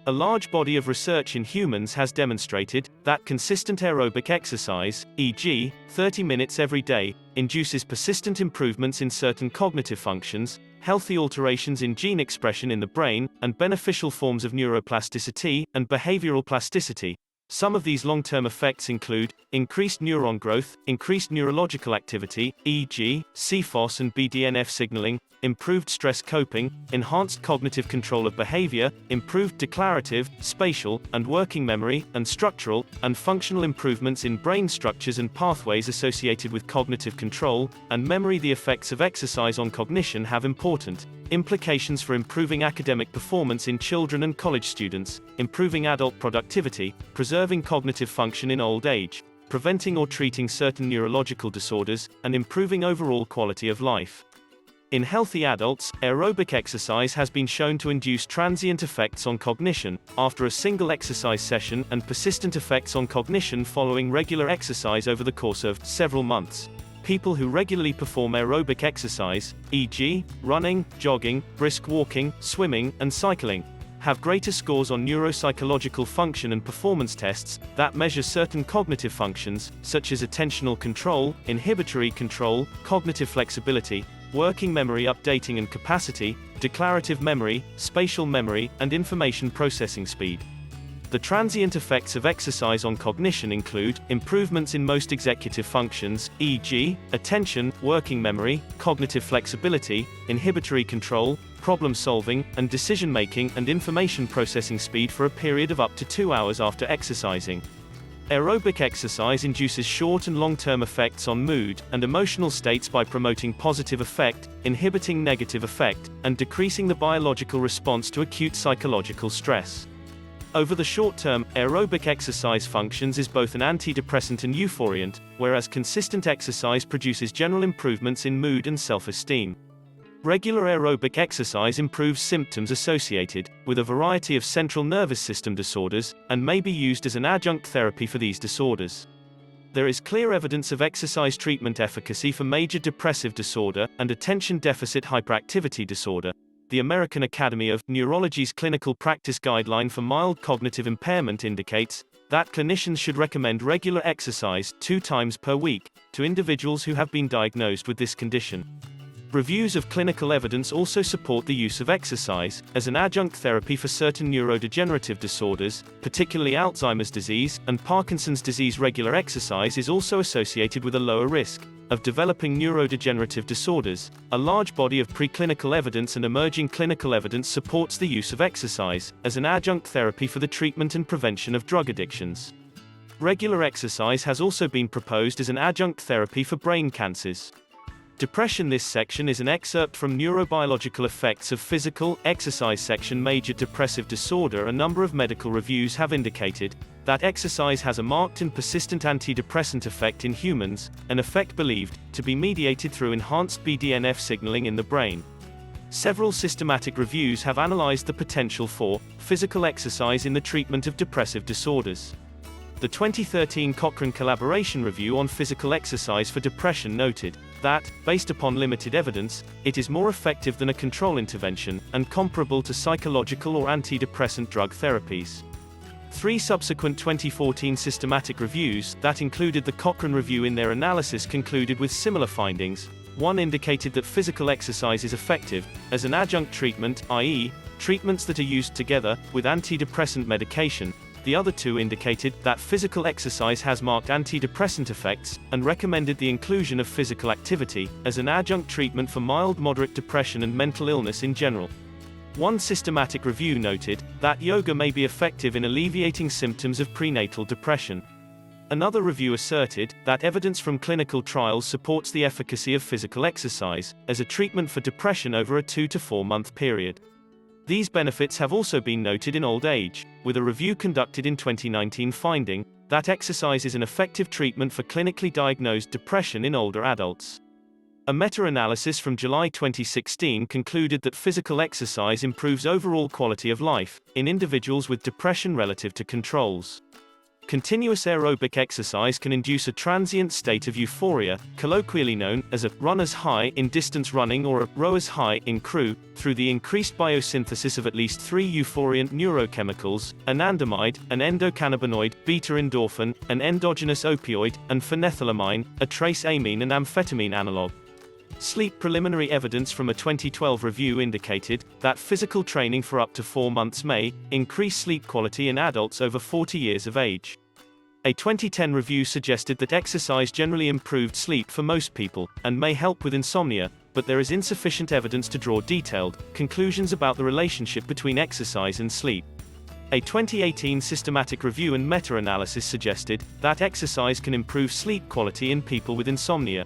A large body of research in humans has demonstrated that consistent aerobic exercise, e.g., 30 minutes every day, induces persistent improvements in certain cognitive functions, healthy alterations in gene expression in the brain, and beneficial forms of neuroplasticity and behavioral plasticity. Some of these long-term effects include increased neuron growth, increased neurological activity, e.g., CFOS and BDNF signaling, improved stress coping, enhanced cognitive control of behavior, improved declarative, spatial, and working memory, and structural and functional improvements in brain structures and pathways associated with cognitive control and memory. The effects of exercise on cognition have important implications for improving academic performance in children and college students, improving adult productivity, preserving cognitive function in old age, preventing or treating certain neurological disorders, and improving overall quality of life. In healthy adults, aerobic exercise has been shown to induce transient effects on cognition after a single exercise session and persistent effects on cognition following regular exercise over the course of several months. People who regularly perform aerobic exercise, e.g., running, jogging, brisk walking, swimming, and cycling, have greater scores on neuropsychological function and performance tests that measure certain cognitive functions, such as attentional control, inhibitory control, cognitive flexibility, working memory updating and capacity, declarative memory, spatial memory, and information processing speed. The transient effects of exercise on cognition include improvements in most executive functions, e.g., attention, working memory, cognitive flexibility, inhibitory control, problem solving, and decision making, and information processing speed for a period of up to 2 hours after exercising. Aerobic exercise induces short and long-term effects on mood and emotional states by promoting positive effect, inhibiting negative effect, and decreasing the biological response to acute psychological stress. Over the short term, aerobic exercise functions as both an antidepressant and euphoriant, whereas consistent exercise produces general improvements in mood and self-esteem. Regular aerobic exercise improves symptoms associated with a variety of central nervous system disorders, and may be used as an adjunct therapy for these disorders. There is clear evidence of exercise treatment efficacy for major depressive disorder and attention deficit hyperactivity disorder. The American Academy of Neurology's clinical practice guideline for mild cognitive impairment indicates that clinicians should recommend regular exercise 2 times per week to individuals who have been diagnosed with this condition. Reviews of clinical evidence also support the use of exercise as an adjunct therapy for certain neurodegenerative disorders, particularly Alzheimer's disease and Parkinson's disease. Regular exercise is also associated with a lower risk of developing neurodegenerative disorders. A large body of preclinical evidence and emerging clinical evidence supports the use of exercise as an adjunct therapy for the treatment and prevention of drug addictions. Regular exercise has also been proposed as an adjunct therapy for brain cancers. Depression. This section is an excerpt from Neurobiological Effects of Physical Exercise section. Major depressive disorder. A number of medical reviews have indicated that exercise has a marked and persistent antidepressant effect in humans, an effect believed to be mediated through enhanced BDNF signaling in the brain. Several systematic reviews have analyzed the potential for physical exercise in the treatment of depressive disorders. The 2013 Cochrane Collaboration Review on Physical Exercise for Depression noted that, based upon limited evidence, it is more effective than a control intervention, and comparable to psychological or antidepressant drug therapies. 3 subsequent 2014 systematic reviews that included the Cochrane Review in their analysis concluded with similar findings. One indicated that physical exercise is effective as an adjunct treatment, i.e., treatments that are used together with antidepressant medication. The other 2 indicated that physical exercise has marked antidepressant effects, and recommended the inclusion of physical activity as an adjunct treatment for mild-moderate depression and mental illness in general. One systematic review noted that yoga may be effective in alleviating symptoms of prenatal depression. Another review asserted that evidence from clinical trials supports the efficacy of physical exercise as a treatment for depression over a 2 to 4 month period. These benefits have also been noted in old age, with a review conducted in 2019 finding that exercise is an effective treatment for clinically diagnosed depression in older adults. A meta-analysis from July 2016 concluded that physical exercise improves overall quality of life in individuals with depression relative to controls. Continuous aerobic exercise can induce a transient state of euphoria, colloquially known as a runner's high in distance running or a rower's high in crew, through the increased biosynthesis of at least 3 euphoriant neurochemicals: anandamide, an endocannabinoid, beta-endorphin, an endogenous opioid, and phenethylamine, a trace amine and amphetamine analog. Sleep. Preliminary evidence from a 2012 review indicated that physical training for up to 4 months may increase sleep quality in adults over 40 years of age. A 2010 review suggested that exercise generally improved sleep for most people, and may help with insomnia, but there is insufficient evidence to draw detailed conclusions about the relationship between exercise and sleep. A 2018 systematic review and meta-analysis suggested that exercise can improve sleep quality in people with insomnia.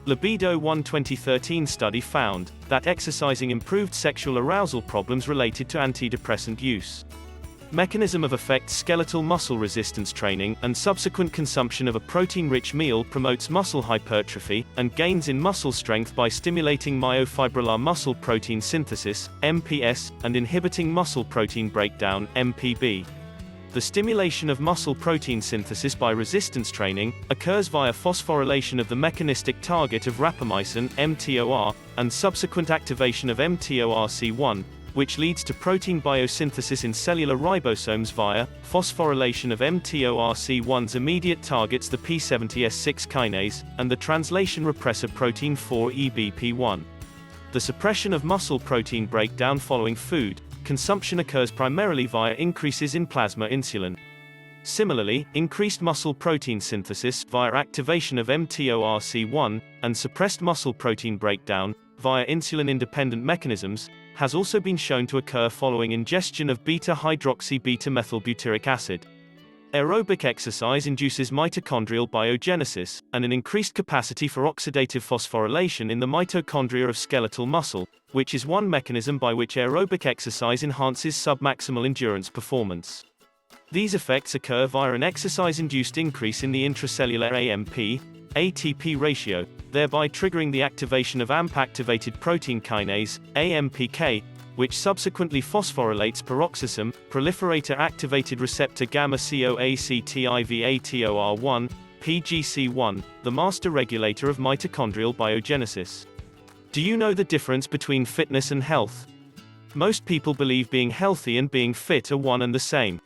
Libido. One 2013 study found that exercising improved sexual arousal problems related to antidepressant use. Mechanism of effect. Skeletal muscle resistance training and subsequent consumption of a protein-rich meal promotes muscle hypertrophy and gains in muscle strength by stimulating myofibrillar muscle protein synthesis, MPS, and inhibiting muscle protein breakdown, MPB. The stimulation of muscle protein synthesis by resistance training occurs via phosphorylation of the mechanistic target of rapamycin, mTOR, and subsequent activation of mTORC1, which leads to protein biosynthesis in cellular ribosomes via phosphorylation of mTORC1's immediate targets, the P70S6 kinase, and the translation repressor protein 4-EBP1. The suppression of muscle protein breakdown following food consumption occurs primarily via increases in plasma insulin. Similarly, increased muscle protein synthesis via activation of mTORC1 and suppressed muscle protein breakdown via insulin-independent mechanisms has also been shown to occur following ingestion of beta-hydroxy beta-methylbutyric acid. Aerobic exercise induces mitochondrial biogenesis, and an increased capacity for oxidative phosphorylation in the mitochondria of skeletal muscle, which is one mechanism by which aerobic exercise enhances submaximal endurance performance. These effects occur via an exercise-induced increase in the intracellular AMP/ATP ratio, thereby triggering the activation of AMP-activated protein kinase, AMPK, which subsequently phosphorylates peroxisome, proliferator-activated receptor gamma-CoACTIVATOR1, PGC1, the master regulator of mitochondrial biogenesis. Do you know the difference between fitness and health? Most people believe being healthy and being fit are one and the same.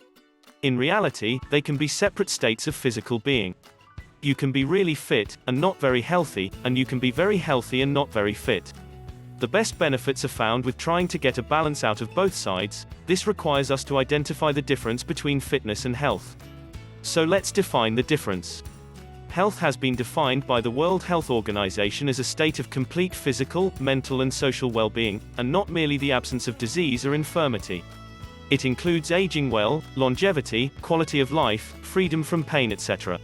In reality, they can be separate states of physical being. You can be really fit, and not very healthy, and you can be very healthy and not very fit. The best benefits are found with trying to get a balance out of both sides. This requires us to identify the difference between fitness and health. So let's define the difference. Health has been defined by the World Health Organization as a state of complete physical, mental and social well-being, and not merely the absence of disease or infirmity. It includes aging well, longevity, quality of life, freedom from pain, etc.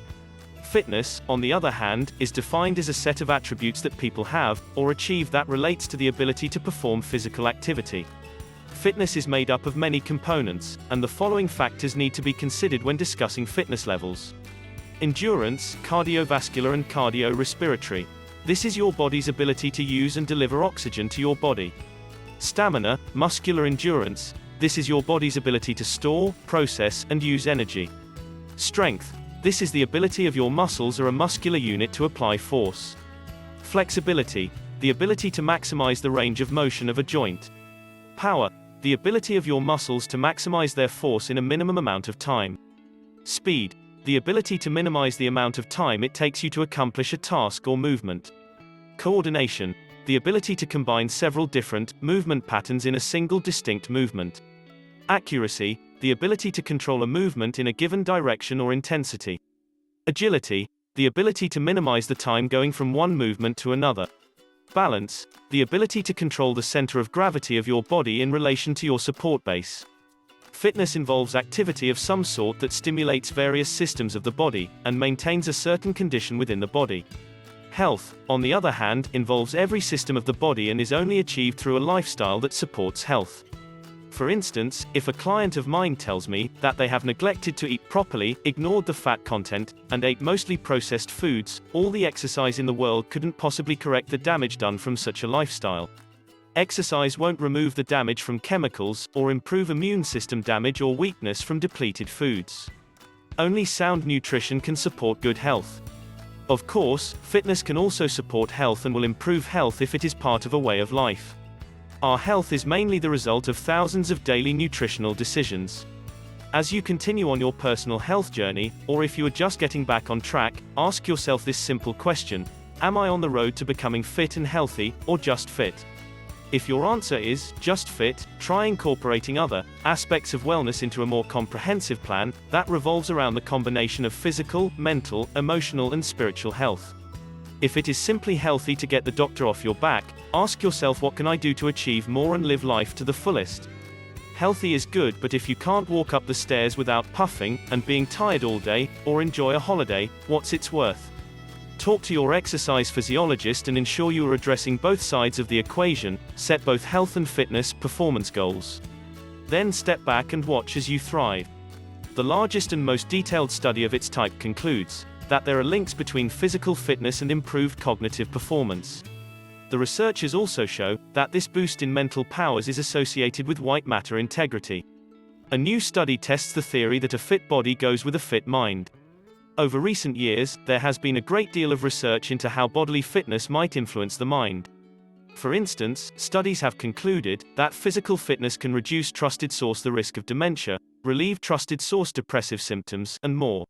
Fitness, on the other hand, is defined as a set of attributes that people have, or achieve that relates to the ability to perform physical activity. Fitness is made up of many components, and the following factors need to be considered when discussing fitness levels. Endurance, cardiovascular and cardiorespiratory. This is your body's ability to use and deliver oxygen to your body. Stamina, muscular endurance. This is your body's ability to store, process, and use energy. Strength. This is the ability of your muscles or a muscular unit to apply force. Flexibility, the ability to maximize the range of motion of a joint. Power, the ability of your muscles to maximize their force in a minimum amount of time. Speed, the ability to minimize the amount of time it takes you to accomplish a task or movement. Coordination, the ability to combine several different movement patterns in a single distinct movement. Accuracy, the ability to control a movement in a given direction or intensity. Agility, the ability to minimize the time going from one movement to another. Balance, the ability to control the center of gravity of your body in relation to your support base. Fitness involves activity of some sort that stimulates various systems of the body, and maintains a certain condition within the body. Health, on the other hand, involves every system of the body and is only achieved through a lifestyle that supports health. For instance, if a client of mine tells me that they have neglected to eat properly, ignored the fat content, and ate mostly processed foods, all the exercise in the world couldn't possibly correct the damage done from such a lifestyle. Exercise won't remove the damage from chemicals, or improve immune system damage or weakness from depleted foods. Only sound nutrition can support good health. Of course, fitness can also support health and will improve health if it is part of a way of life. Our health is mainly the result of thousands of daily nutritional decisions. As you continue on your personal health journey, or if you are just getting back on track, ask yourself this simple question: am I on the road to becoming fit and healthy, or just fit? If your answer is just fit, try incorporating other aspects of wellness into a more comprehensive plan that revolves around the combination of physical, mental, emotional, and spiritual health. If it is simply healthy to get the doctor off your back, ask yourself, what can I do to achieve more and live life to the fullest? Healthy is good, but if you can't walk up the stairs without puffing, and being tired all day, or enjoy a holiday, what's it worth? Talk to your exercise physiologist and ensure you are addressing both sides of the equation. Set both health and fitness performance goals. Then step back and watch as you thrive. The largest and most detailed study of its type concludes that there are links between physical fitness and improved cognitive performance. The researchers also show that this boost in mental powers is associated with white matter integrity. A new study tests the theory that a fit body goes with a fit mind. Over recent years, there has been a great deal of research into how bodily fitness might influence the mind. For instance, studies have concluded that physical fitness can reduce trusted source the risk of dementia, relieve trusted source depressive symptoms, and more.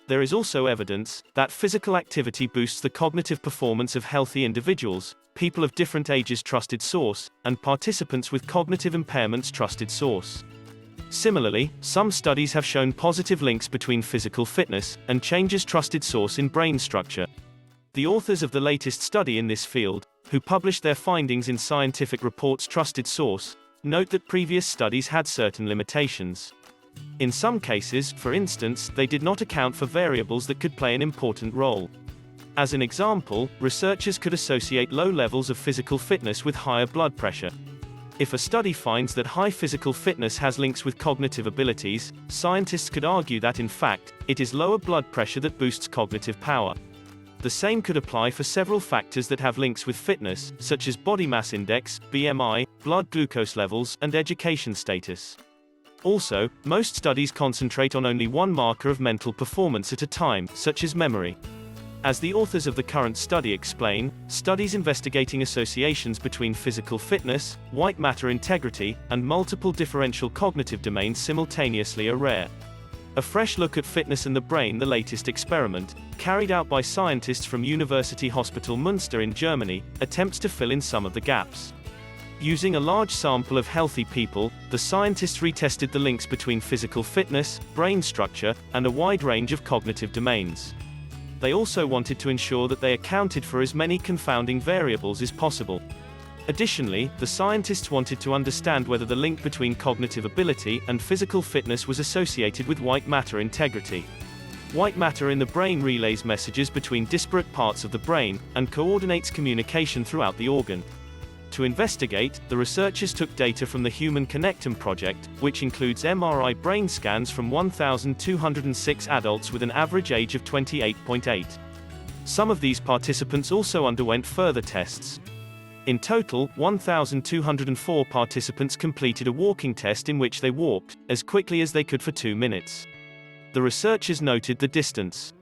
There is also evidence that physical activity boosts the cognitive performance of healthy individuals, people of different ages trusted source, and participants with cognitive impairments trusted source. Similarly, some studies have shown positive links between physical fitness and changes trusted source in brain structure. The authors of the latest study in this field, who published their findings in Scientific Reports Trusted Source, note that previous studies had certain limitations. In some cases, for instance, they did not account for variables that could play an important role. As an example, researchers could associate low levels of physical fitness with higher blood pressure. If a study finds that high physical fitness has links with cognitive abilities, scientists could argue that in fact, it is lower blood pressure that boosts cognitive power. The same could apply for several factors that have links with fitness, such as body mass index, BMI, blood glucose levels, and education status. Also, most studies concentrate on only one marker of mental performance at a time, such as memory. As the authors of the current study explain, studies investigating associations between physical fitness, white matter integrity, and multiple differential cognitive domains simultaneously are rare. A fresh look at fitness and the brain, the latest experiment, carried out by scientists from University Hospital Münster in Germany, attempts to fill in some of the gaps. Using a large sample of healthy people, the scientists retested the links between physical fitness, brain structure, and a wide range of cognitive domains. They also wanted to ensure that they accounted for as many confounding variables as possible. Additionally, the scientists wanted to understand whether the link between cognitive ability and physical fitness was associated with white matter integrity. White matter in the brain relays messages between disparate parts of the brain, and coordinates communication throughout the organ. To investigate, the researchers took data from the Human Connectome project, which includes MRI brain scans from 1,206 adults with an average age of 28.8. Some of these participants also underwent further tests. In total, 1,204 participants completed a walking test in which they walked as quickly as they could for 2 minutes. The researchers noted the distance.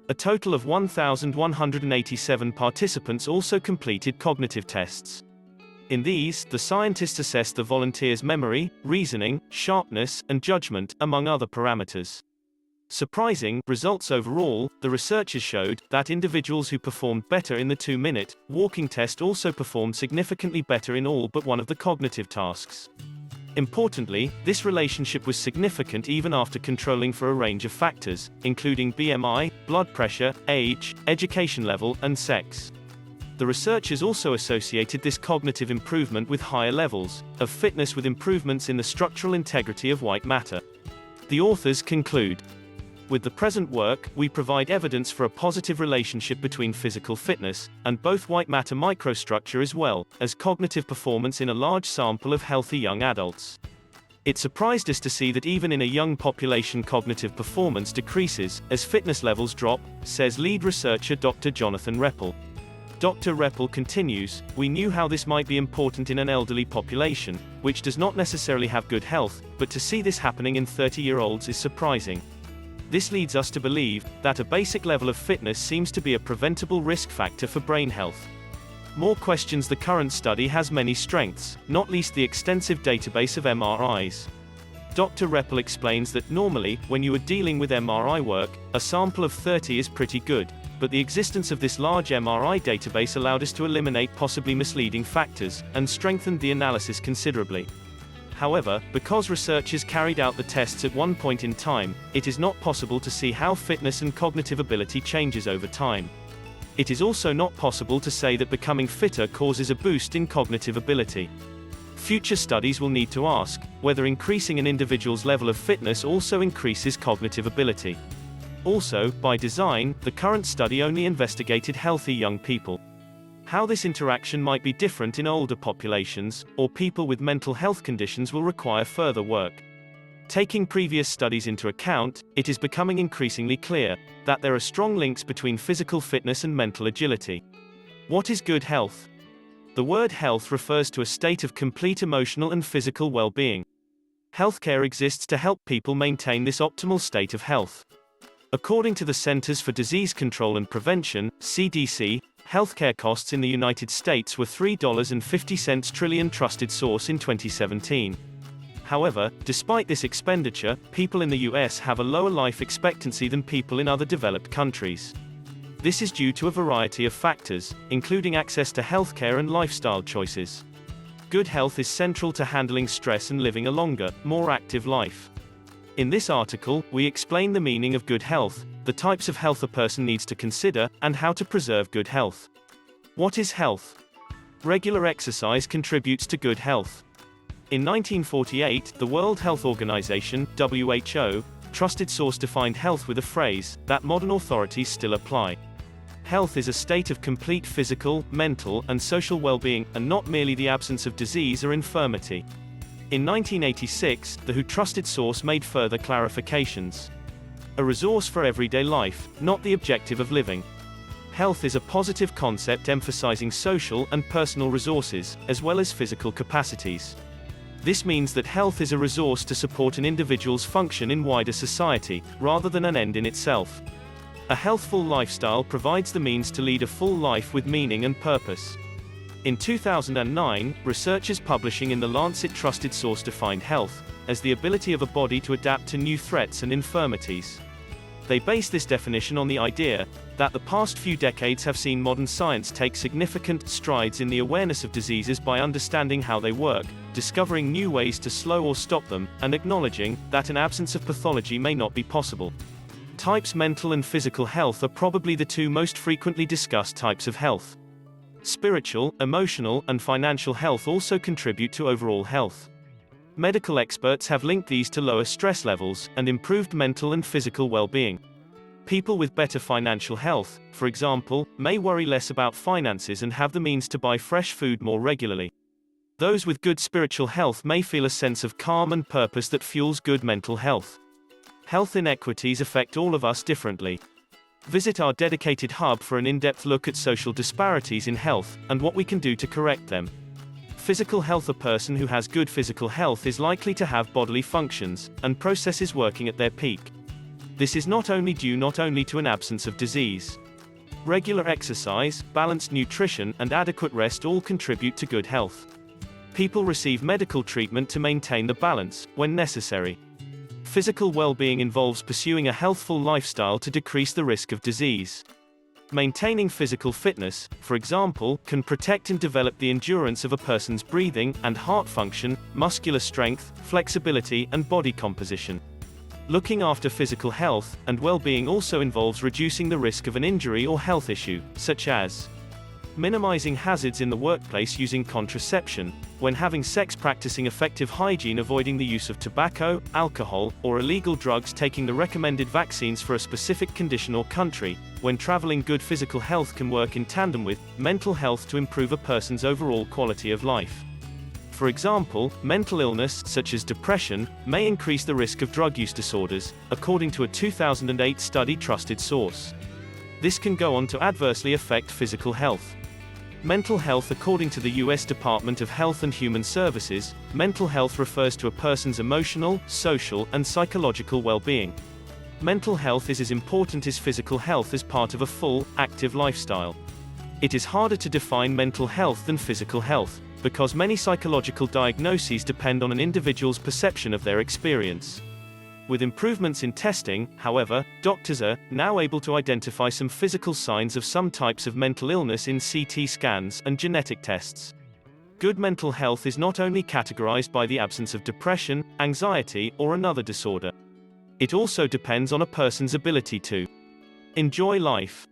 A total of 1,187 participants also completed cognitive tests. In these, the scientists assessed the volunteers' memory, reasoning, sharpness, and judgment, among other parameters. Surprising results overall, the researchers showed that individuals who performed better in the 2-minute walking test also performed significantly better in all but one of the cognitive tasks. Importantly, this relationship was significant even after controlling for a range of factors, including BMI, blood pressure, age, education level, and sex. The researchers also associated this cognitive improvement with higher levels of fitness with improvements in the structural integrity of white matter. The authors conclude, with the present work, we provide evidence for a positive relationship between physical fitness and both white matter microstructure as well as cognitive performance in a large sample of healthy young adults. It surprised us to see that even in a young population cognitive performance decreases as fitness levels drop, says lead researcher Dr. Jonathan Reppel. Dr. Reppel continues, we knew how this might be important in an elderly population, which does not necessarily have good health, but to see this happening in 30-year-olds is surprising. This leads us to believe that a basic level of fitness seems to be a preventable risk factor for brain health. More questions. The current study has many strengths, not least the extensive database of MRIs. Dr. Reppel explains that normally, when you are dealing with MRI work, a sample of 30 is pretty good, but the existence of this large MRI database allowed us to eliminate possibly misleading factors, and strengthened the analysis considerably. However, because researchers carried out the tests at one point in time, it is not possible to see how fitness and cognitive ability changes over time. It is also not possible to say that becoming fitter causes a boost in cognitive ability. Future studies will need to ask whether increasing an individual's level of fitness also increases cognitive ability. Also, by design, the current study only investigated healthy young people. How this interaction might be different in older populations, or people with mental health conditions, will require further work. Taking previous studies into account, it is becoming increasingly clear that there are strong links between physical fitness and mental agility. What is good health? The word health refers to a state of complete emotional and physical well-being. Healthcare exists to help people maintain this optimal state of health. According to the Centers for Disease Control and Prevention, CDC, healthcare costs in the United States were $3.50 trillion trusted source in 2017. However, despite this expenditure, people in the US have a lower life expectancy than people in other developed countries. This is due to a variety of factors, including access to healthcare and lifestyle choices. Good health is central to handling stress and living a longer, more active life. In this article, we explain the meaning of good health, the types of health a person needs to consider, and how to preserve good health. What is health? Regular exercise contributes to good health. In 1948, the World Health Organization, WHO, trusted source defined health with a phrase that modern authorities still apply. Health is a state of complete physical, mental, and social well-being, and not merely the absence of disease or infirmity. In 1986, the WHO trusted source made further clarifications. A resource for everyday life, not the objective of living. Health is a positive concept emphasizing social and personal resources, as well as physical capacities. This means that health is a resource to support an individual's function in wider society, rather than an end in itself. A healthful lifestyle provides the means to lead a full life with meaning and purpose. In 2009, researchers publishing in The Lancet trusted source defined health as the ability of a body to adapt to new threats and infirmities. They base this definition on the idea that the past few decades have seen modern science take significant strides in the awareness of diseases by understanding how they work, discovering new ways to slow or stop them, and acknowledging that an absence of pathology may not be possible. Types: mental and physical health are probably the two most frequently discussed types of health. Spiritual, emotional, and financial health also contribute to overall health. Medical experts have linked these to lower stress levels and improved mental and physical well-being. People with better financial health, for example, may worry less about finances and have the means to buy fresh food more regularly. Those with good spiritual health may feel a sense of calm and purpose that fuels good mental health. Health inequities affect all of us differently. Visit our dedicated hub for an in-depth look at social disparities in health and what we can do to correct them. Physical health: a person who has good physical health is likely to have bodily functions and processes working at their peak. This is not only due to an absence of disease. Regular exercise, balanced nutrition, and adequate rest all contribute to good health. People receive medical treatment to maintain the balance, when necessary. Physical well-being involves pursuing a healthful lifestyle to decrease the risk of disease. Maintaining physical fitness, for example, can protect and develop the endurance of a person's breathing and heart function, muscular strength, flexibility, and body composition. Looking after physical health and well-being also involves reducing the risk of an injury or health issue, such as minimizing hazards in the workplace using contraception, when having sex, practicing effective hygiene, avoiding the use of tobacco, alcohol, or illegal drugs, taking the recommended vaccines for a specific condition or country. When traveling, good physical health can work in tandem with mental health to improve a person's overall quality of life. For example, mental illness, such as depression, may increase the risk of drug use disorders, according to a 2008 study trusted source. This can go on to adversely affect physical health. Mental health: according to the U.S. Department of Health and Human Services, mental health refers to a person's emotional, social, and psychological well-being. Mental health is as important as physical health as part of a full, active lifestyle. It is harder to define mental health than physical health, because many psychological diagnoses depend on an individual's perception of their experience. With improvements in testing, however, doctors are now able to identify some physical signs of some types of mental illness in CT scans and genetic tests. Good mental health is not only categorized by the absence of depression, anxiety, or another disorder. It also depends on a person's ability to enjoy life,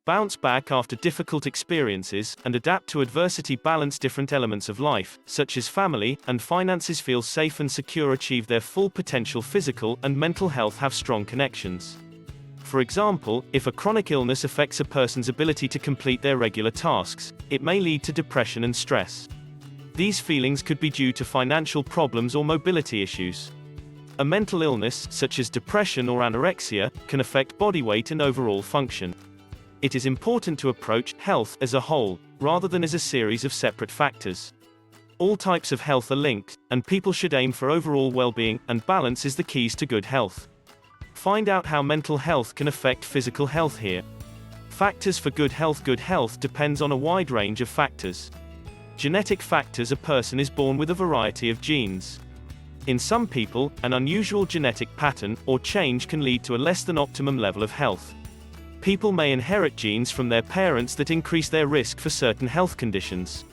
bounce back after difficult experiences, and adapt to adversity, balance different elements of life, such as family and finances, feel safe and secure, achieve their full potential. Physical and mental health have strong connections. For example, if a chronic illness affects a person's ability to complete their regular tasks, it may lead to depression and stress. These feelings could be due to financial problems or mobility issues. A mental illness, such as depression or anorexia, can affect body weight and overall function. It is important to approach health as a whole, rather than as a series of separate factors. All types of health are linked, and people should aim for overall well-being, and balance is the keys to good health. Find out how mental health can affect physical health here. Factors for good health. Good health depends on a wide range of factors. Genetic factors: a person is born with a variety of genes. In some people, an unusual genetic pattern or change can lead to a less than optimum level of health. People may inherit genes from their parents that increase their risk for certain health conditions.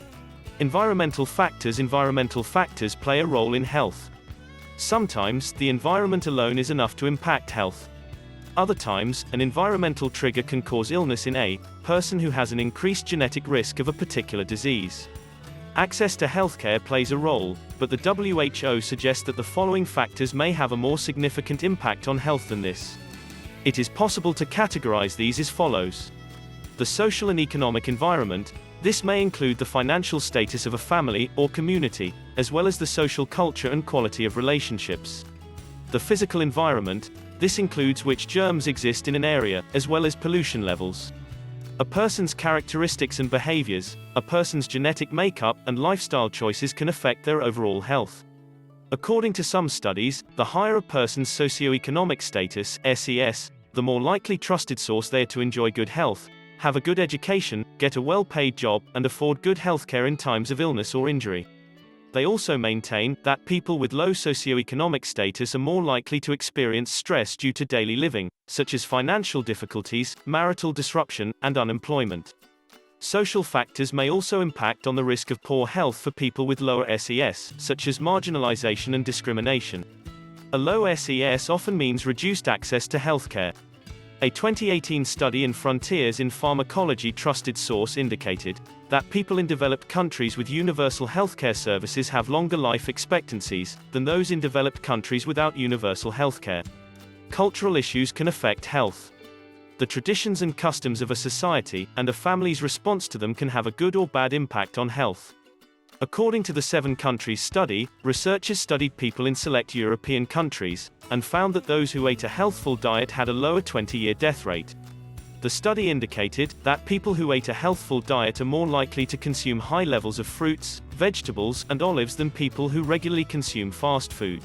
Environmental factors: environmental factors play a role in health. Sometimes, the environment alone is enough to impact health. Other times, an environmental trigger can cause illness in a person who has an increased genetic risk of a particular disease. Access to healthcare plays a role, but the WHO suggests that the following factors may have a more significant impact on health than this. It is possible to categorize these as follows. The social and economic environment. This may include the financial status of a family or community, as well as the social culture and quality of relationships. The physical environment. This includes which germs exist in an area, as well as pollution levels. A person's characteristics and behaviors, a person's genetic makeup and lifestyle choices can affect their overall health. According to some studies, the higher a person's socioeconomic status, SES, the more likely trusted source they are to enjoy good health, have a good education, get a well-paid job, and afford good healthcare in times of illness or injury. They also maintain that people with low socioeconomic status are more likely to experience stress due to daily living, such as financial difficulties, marital disruption, and unemployment. Social factors may also impact on the risk of poor health for people with lower SES, such as marginalization and discrimination. A low SES often means reduced access to healthcare. A 2018 study in Frontiers in Pharmacology trusted source indicated that people in developed countries with universal healthcare services have longer life expectancies than those in developed countries without universal healthcare. Cultural issues can affect health. The traditions and customs of a society and a family's response to them can have a good or bad impact on health. According to the 7 countries study, researchers studied people in select European countries, and found that those who ate a healthful diet had a lower 20-year death rate. The study indicated that people who ate a healthful diet are more likely to consume high levels of fruits, vegetables, and olives than people who regularly consume fast food.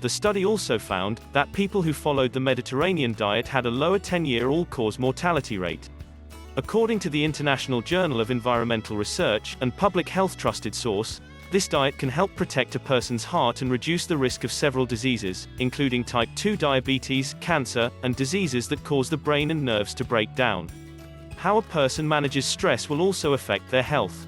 The study also found that people who followed the Mediterranean diet had a lower 10-year all-cause mortality rate. According to the International Journal of Environmental Research and Public Health trusted source, this diet can help protect a person's heart and reduce the risk of several diseases, including type 2 diabetes, cancer, and diseases that cause the brain and nerves to break down. How a person manages stress will also affect their health.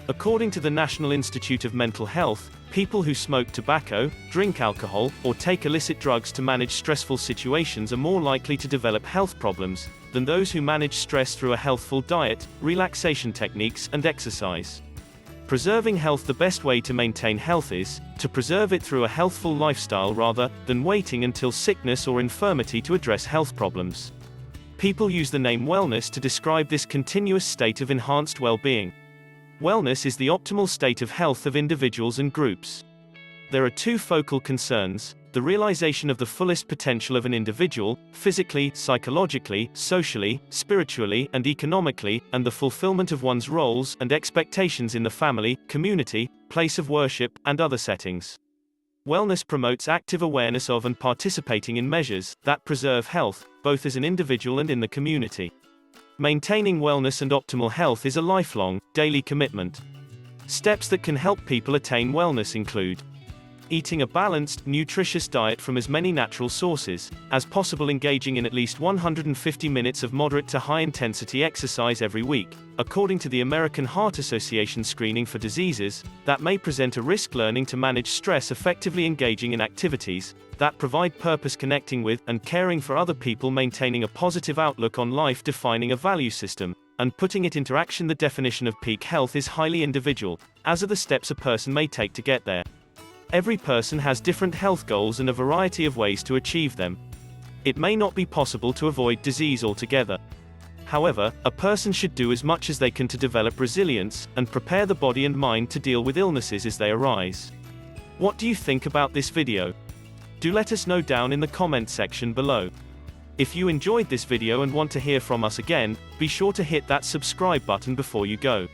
According to the National Institute of Mental Health, people who smoke tobacco, drink alcohol, or take illicit drugs to manage stressful situations are more likely to develop health problems than those who manage stress through a healthful diet, relaxation techniques, and exercise. Preserving health. The best way to maintain health is to preserve it through a healthful lifestyle rather than waiting until sickness or infirmity to address health problems. People use the name wellness to describe this continuous state of enhanced well-being. Wellness is the optimal state of health of individuals and groups. There are 2 focal concerns: the realization of the fullest potential of an individual, physically, psychologically, socially, spiritually, and economically, and the fulfillment of one's roles and expectations in the family, community, place of worship, and other settings. Wellness promotes active awareness of and participating in measures that preserve health, both as an individual and in the community. Maintaining wellness and optimal health is a lifelong, daily commitment. Steps that can help people attain wellness include eating a balanced, nutritious diet from as many natural sources as possible, engaging in at least 150 minutes of moderate to high-intensity exercise every week, according to the American Heart Association screening for diseases that may present a risk, learning to manage stress effectively, engaging in activities that provide purpose, connecting with and caring for other people, maintaining a positive outlook on life, defining a value system, and putting it into action. The definition of peak health is highly individual, as are the steps a person may take to get there. Every person has different health goals and a variety of ways to achieve them. It may not be possible to avoid disease altogether. However, a person should do as much as they can to develop resilience and prepare the body and mind to deal with illnesses as they arise. What do you think about this video? Do let us know down in the comment section below. If you enjoyed this video and want to hear from us again, be sure to hit that subscribe button before you go.